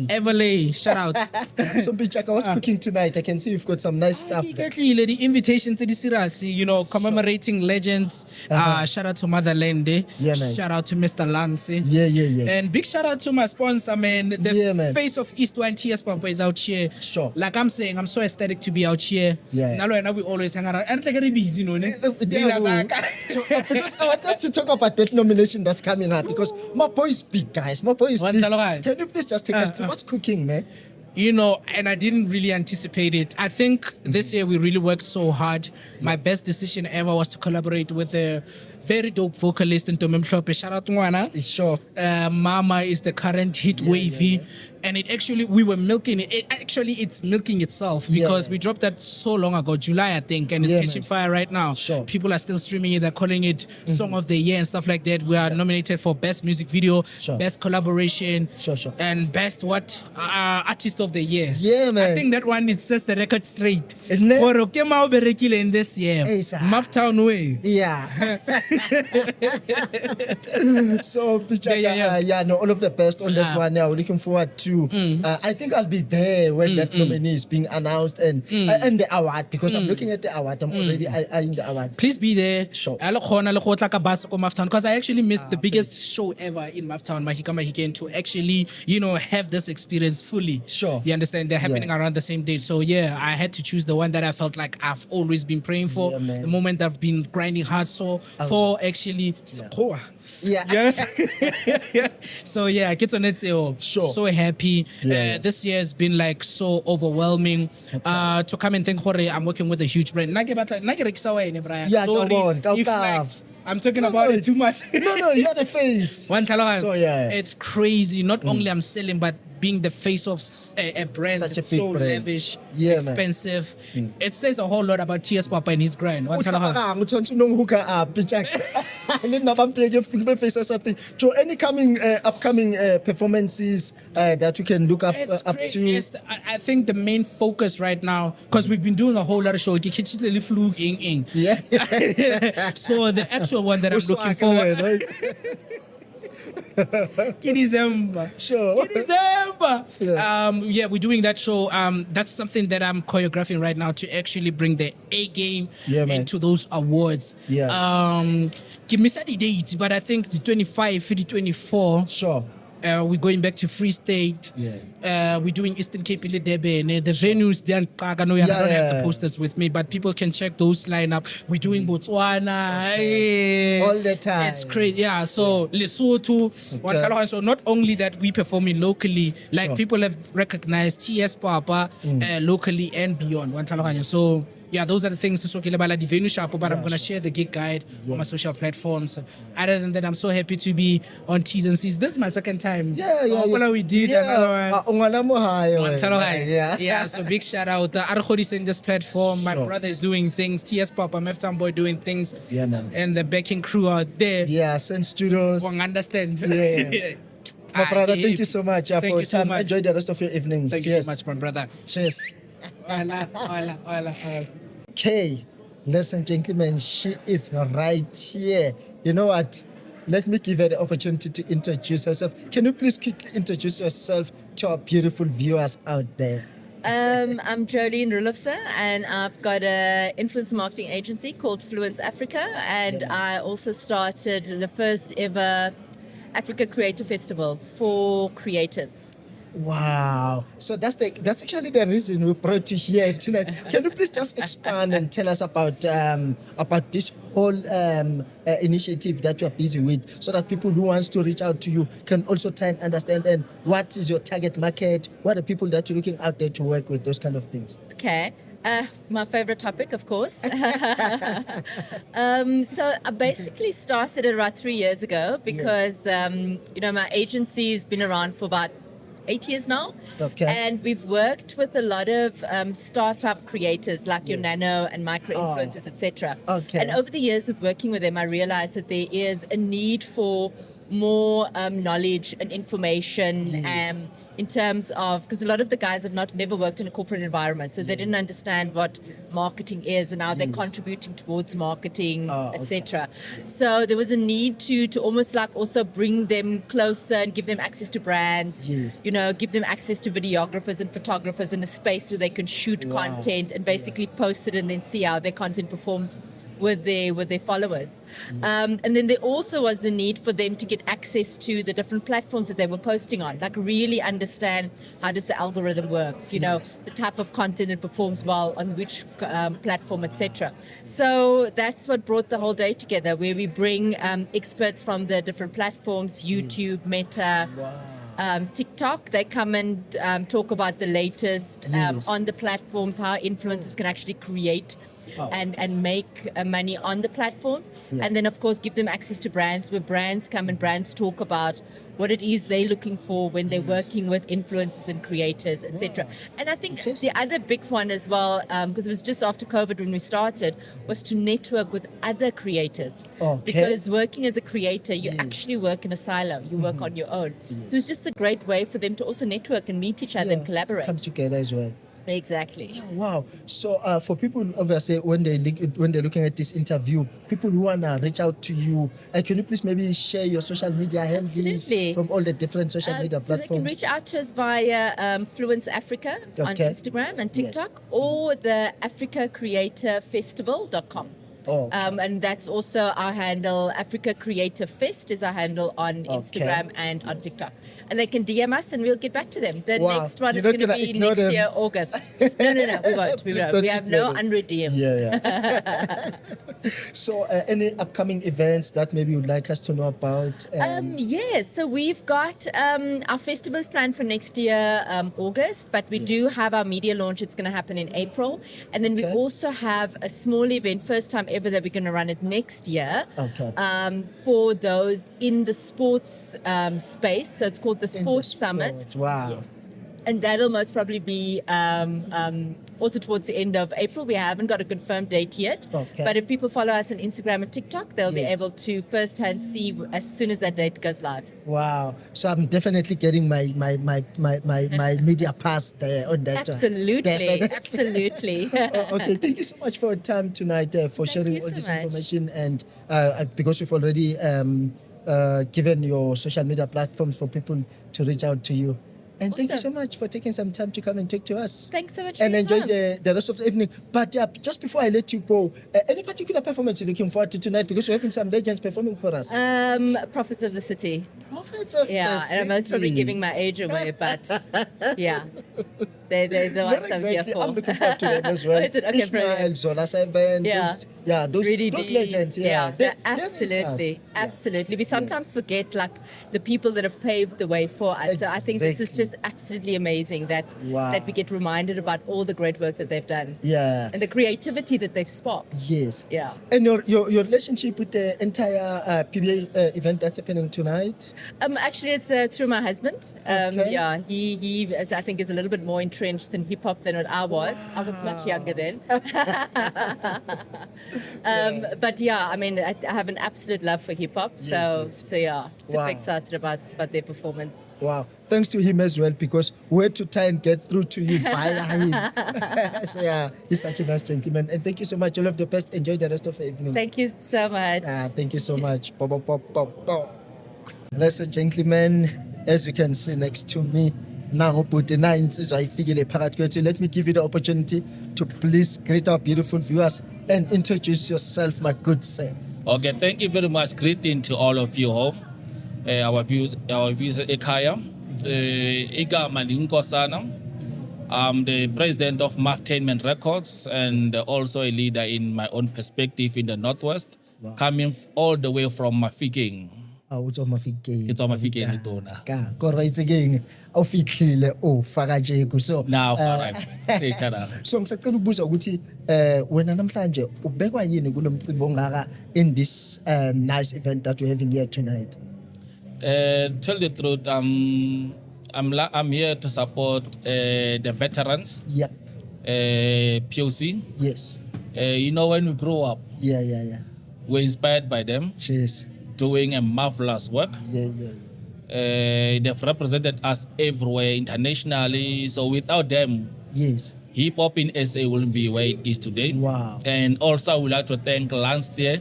Everlay, shout out. So, Pinchaka, what's cooking tonight? I can see you've got some nice stuff. The invitation to the Sirasi, you know, commemorating legends. Shout out to Motherland. Shout out to Mr. Lance. And big shout out to my sponsor, man. The face of East One TS Papa is out here. Like I'm saying, I'm so ecstatic to be out here. Now we always hang around. And like busy, you know. Because I want us to talk about that nomination that's coming up. Because my boy is big, guys. My boy is big. Can you please just take us to what's cooking, man? You know, and I didn't really anticipate it. I think this year we really worked so hard. My best decision ever was to collaborate with a very dope vocalist in Tomem Shope. Shout out to Mwana. Mama is the current hit wavy. And it actually, we were milking it. It's milking itself because we dropped that so long ago, July, I think, and it's catching fire right now. People are still streaming it. They're calling it Song of the Year and stuff like that. We are nominated for Best Music Video, Best Collaboration, and Best Artist of the Year. Man. I think that one, it sets the record straight. Isn't it? In this year. Maftown way. So, Pichaka, no, all of the best on that one. Now, we're looking forward to. I think I'll be there when that nominee is being announced and the award because I'm looking at the award. I'm already eyeing the award. Please be there. Because I actually missed the biggest show ever in Maftown, Mahika Mahiken, to actually, you know, have this experience fully. You understand? They're happening around the same date. So I had to choose the one that I felt like I've always been praying for. The moment I've been grinding hard for actually Yeah. Yes. So yeah, get on it. Sure. So happy. Yeah. This year has been like so overwhelming. To come and think, I'm working with a huge brand. Yeah, Sorry come on, if, like, I'm talking about it too much. No, you're the face. One Talohan. So, yeah. It's crazy. Not only I'm selling, but being the face of a brand Such a that's big so brand. lavish, Yeah, man. expensive. It says a whole lot about TS Papa and his grind. One Talohan. Something. So any upcoming performances that you can look up up Great. to? Yes, I think the main focus right now, because we've been doing a whole lot of shows. Yeah. So the actual one that I'm looking for. December. Sure. December. Yeah, we're doing that show. That's something that I'm choreographing right now to actually bring the A game into those awards. Yeah. Give me the dates, but I think the 25, the 24. Sure. We're going back to Free State. Yeah. We're doing Eastern Cape Debe. The venues, I don't have the posters with me, but people can check those lineup. We're doing Botswana. All the time. It's crazy. Yeah. So Lesotho. So not only that we performing locally, like people have recognized TS Papa locally and beyond. So yeah, those are the things. So the venue shop, but I'm gonna share the gig guide on my social platforms. Other than that, I'm so happy to be on T's and C's. This is my second time. Well, we did another one. Yeah. So big shout out. Arkhodi in this platform. My brother is doing things. TS Papa, Meftam Boy doing things. Yeah, man. And the backing crew out there. Yeah, Sen Studios. Understand. Yeah. My brother, thank you so much for your time. So enjoy the rest of your evening. Thank you so much, my brother. Cheers. Hola. Okay, ladies and gentlemen, she is right here. You know what? Let me give her the opportunity to introduce herself. Can you please quickly introduce yourself to our beautiful viewers out there? I'm Jolene Rulofse, and I've got an influencer marketing agency called Fluence Africa, and I also started the first ever Africa Creator Festival for creators. Wow. So that's actually the reason we brought you here tonight. Can you please just expand and tell us about this whole initiative that you are busy with, so that people who wants to reach out to you can also try and understand, and what is your target market? What are people that you're looking out there to work with, those kind of things? Okay. My favorite topic, of course. So I basically started it about 3 years ago because, my agency has been around for about 8 years now. Okay. And we've worked with a lot of startup creators like your nano and micro influencers, etc. Okay. And over the years with working with them, I realized that there is a need for more knowledge and information in terms of, because a lot of the guys have never worked in a corporate environment, so they didn't understand what marketing is and how they're contributing towards marketing, etc. So there was a need to almost like also bring them closer and give them access to brands, give them access to videographers and photographers in a space where they can shoot content and basically post it and then see how their content performs with their followers. And then there also was the need for them to get access to the different platforms that they were posting on, like really understand how does the algorithm works, the type of content it performs well on which platform, etc. So that's what brought the whole day together, where we bring experts from the different platforms, YouTube, Meta, TikTok. They come and talk about the latest on the platforms, how influencers can actually create and make money on the platforms. And then, of course, give them access to brands, where brands come and brands talk about what it is they're looking for when they're working with influencers and creators, etc. And I think the other big one as well, because it was just after COVID when we started, was to network with other creators. Because working as a creator, you actually work in a silo. You work on your own. So it's just a great way for them to also network and meet each other and collaborate. Come together as well. Exactly. Yeah, wow. So for people, obviously, when they're looking at this interview, people who want to reach out to you, can you please maybe share your social media handles from all the different social media platforms? So they can reach out to us via Fluence Africa on Instagram and TikTok, or the AfricaCreatorFestival.com. Oh. And that's also our handle. Africa Creative Fest is our handle on Instagram and on TikTok. And they can DM us and we'll get back to them. The Wow. next one You're is not going to gonna be ignore next them. year, August. No, we won't. We won't. We have no unread DMs. Yeah. So, any upcoming events that maybe you'd like us to know about? Yes, so we've got our festivals planned for next year, August, but we do have our media launch. It's going to happen in April. And then we also have a small event, first time ever, that we're going to run it next year for those in the sports space. So it's called the Sports Summit. Wow. Yes. And that'll most probably be also towards the end of April. We haven't got a confirmed date yet. Okay. But if people follow us on Instagram and TikTok, they'll be able to firsthand see as soon as that date goes live. Wow. So I'm definitely getting my media pass there on that. Absolutely. Absolutely. Okay. Thank you so much for your time tonight, for sharing all this information. And because we've already given your social media platforms for people to reach out to you. And thank you so much for taking some time to come and talk to us. Thanks so much for and your enjoy time. the rest of the evening. But just before I let you go, any particular performance you're looking forward to tonight? Because we're having some legends performing for us. Prophets of the City. Prophets of the and I'm most probably City. giving my age away, but yeah. They're the Not ones I'm here exactly. for. I'm looking forward to them as well. Is it? Okay, Ishmael, brilliant. Zola 7. Yeah. Those Really those deep. legends. Yeah, they're They're absolutely, stars. absolutely. We sometimes forget like the people that have paved the way for us. So I think this is just absolutely amazing that that we get reminded about all the great work that they've done. Yeah. And the creativity that they've sparked. Yes. Yeah. And your relationship with the entire PBA event that's happening tonight? Actually, it's through my husband. Yeah, he is, I think, is a little bit more entrenched in hip hop than what I was. I was much younger then. But yeah, I mean, I have an absolute love for hip hop. So yeah, super excited about their performance. Wow. Thanks to him as well, because we had to try and get through to you via him. So yeah, he's such a nice gentleman. And thank you so much. All of the best. Enjoy the rest of the evening. Thank you so much. Thank you so much. Ladies and gentlemen, as you can see next to me, now let me give you the opportunity to please greet our beautiful viewers and introduce yourself, my good sir. Okay, thank you very much. Greeting to all of you home. Our views ekhaya. Igama Nkosana. I'm the president of Humanitarian Records and also a leader in my own perspective in the Northwest, coming all the way from Mafikeng. It's on Mafikeng. It's on Mafikeng, Tona. So now, so ngisacela ukubuza ukuthi wena namhlanje ubekwa yini kulomcimbi ongaka in this nice event that we're having here tonight? Tell the truth, I'm here to support the veterans. Yeah. POC. Yes. You know, when we grow up, we're inspired by them. Cheers. Doing a marvelous work. They've represented us everywhere internationally. So without them, hip hop in SA wouldn't be where it is today. Wow. And also, I would like to thank Lance there.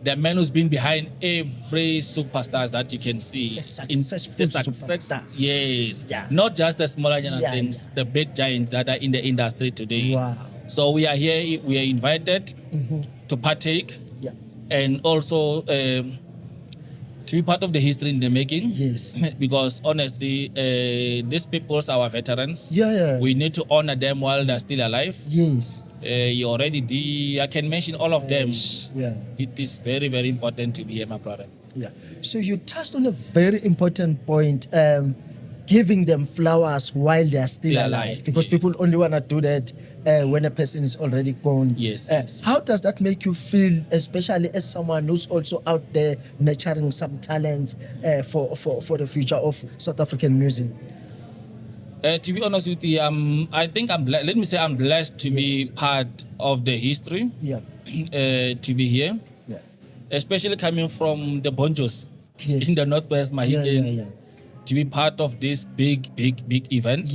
The man who's been behind every superstars that you can see. The success. Yes. Not just the smaller things, the big giants that are in the industry today. Wow. So we are here, we are invited to partake and also to be part of the history in the making. Yes. Because honestly, these people are our veterans. We need to honor them while they're still alive. Yes. You already did. I can mention all of them. Yeah. It is very, very important to be here, my brother. Yeah. So you touched on a very important point, giving them flowers while they are still alive. Because people only want to do that when a person is already gone. Yes. How does that make you feel, especially as someone who's also out there nurturing some talents for the future of South African music? To be honest with you, I think let me say I'm blessed to be part of the history. To be here, especially coming from the Bonjos in the Northwest Mahikeng, to be part of this big event.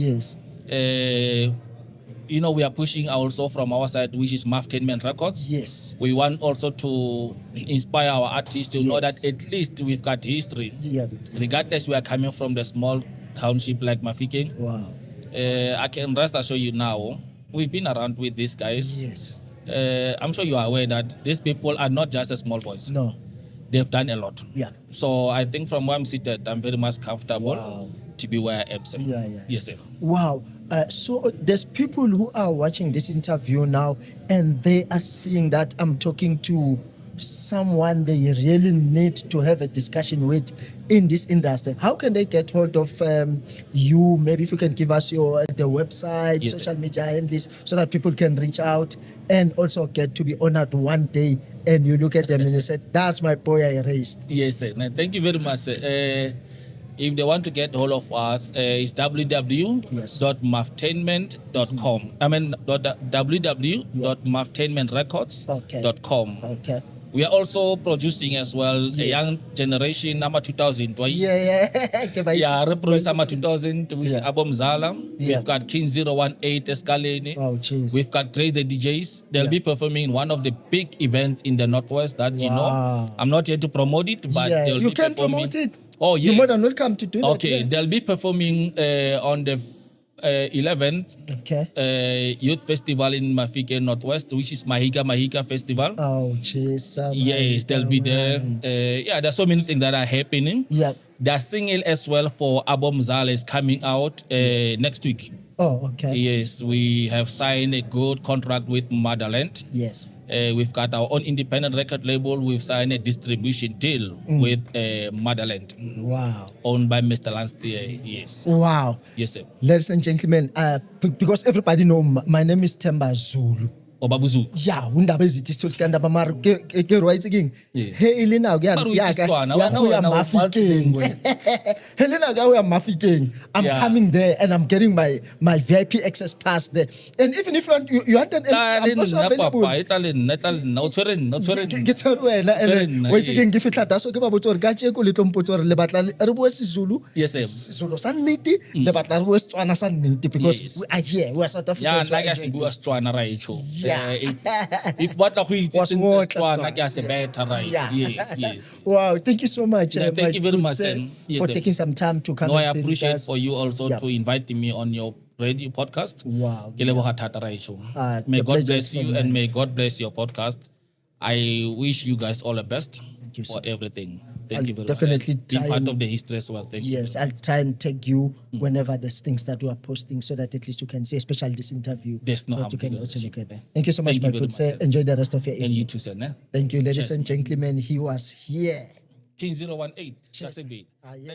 You know, we are pushing also from our side, which is Humanitarian Records. We want also to inspire our artists to know that at least we've got history. Regardless, we are coming from the small township like Mafikeng. Wow. I can rest assure you now, we've been around with these guys. I'm sure you are aware that these people are not just a small boys. No. They've done a lot. Yeah. So I think from where I'm seated, I'm very much comfortable to be where I am, sir. Yeah. Yes, sir. Wow. So there's people who are watching this interview now and they are seeing that I'm talking to someone they really need to have a discussion with in this industry. How can they get hold of you? Maybe if you can give us the website, Yes, social media handles, so that people can reach out and also get to be honored one day and you look at them and you say, that's my boy I raised. Yes, sir. Now, thank you very much, sir. If they want to get hold of us, it's www.maftainment.com. I mean, www.maftainmentrecords.com. Okay. We are also producing as well a young generation, number 2000. Yeah. Yeah, reproduce number 2000, which is Abom Zala. Yeah. We've got King 018 Escalene. Oh, jeez. We've got Grace the DJs. They'll be performing in one of the big events in the Northwest that you know. I'm not here to promote it, but they'll you be can performing. promote it. Oh, yes. You're more than welcome to do that. Okay, Yeah. they'll be performing on the 11th Youth Festival in Mafike Northwest, which is Mahika Festival. Oh, jeez. Yes, they'll be there. There's so many things that are happening. Yeah. They're singing as well for Abom Zala is coming out next week. Oh, okay. Yes, we have signed a good contract with Motherland. Yes. We've got our own independent record label. We've signed a distribution deal with Motherland. Wow. Owned by Mr. Lanstier. Yes. Wow. Yes, sir. Ladies and gentlemen, because everybody know my name is Temba Zulu. Obabuzu. Yeah, undaba ezithi sithola ndaba mara ke right again. Hey ilina ke Mara ya uthi ka Setswana, ya wena go ya wena Mafikeng. Hey ilina ke ya Mafikeng. I'm Yeah. coming there and I'm getting my VIP access pass there. And even if you want an MC, I'm also available. Ke tshwere wena and wait again give it that so ke ba botsa gore ka tsheko le tlompotsa gore le batla re bua Sezulu. Yes, sir. Sezulu sa nnete le batla re bua Setswana sa nnete because we are here, we are South Africans. Yeah, like I said, we are Setswana right. Yeah. If what we eat is more Setswana, I say better right. Yeah. Yes. Wow, thank you so much. Yeah, thank you very much, for yes, taking some time to come No, I and sit with appreciate us. for you also Yeah. to invite me on your radio podcast. Wow. Ke leboga thata Raicho. May the God pleasure bless is you all and mine. may God bless your podcast. I wish you guys all the best for everything. Thank I'll you very definitely much. Be try part and- of the history as well. Thank you. Yes, I'll try and tag you whenever there's things that we are posting so that at least you can see, especially this interview. There's no that harm you can to also it. look at that. Thank you so much, Thank you my very good much, sir. sir. Enjoy the rest of your evening. And you too, sir. Ne? Thank you, ladies Cheers. and gentlemen. He was here. King 018. That's a bit. Yeah.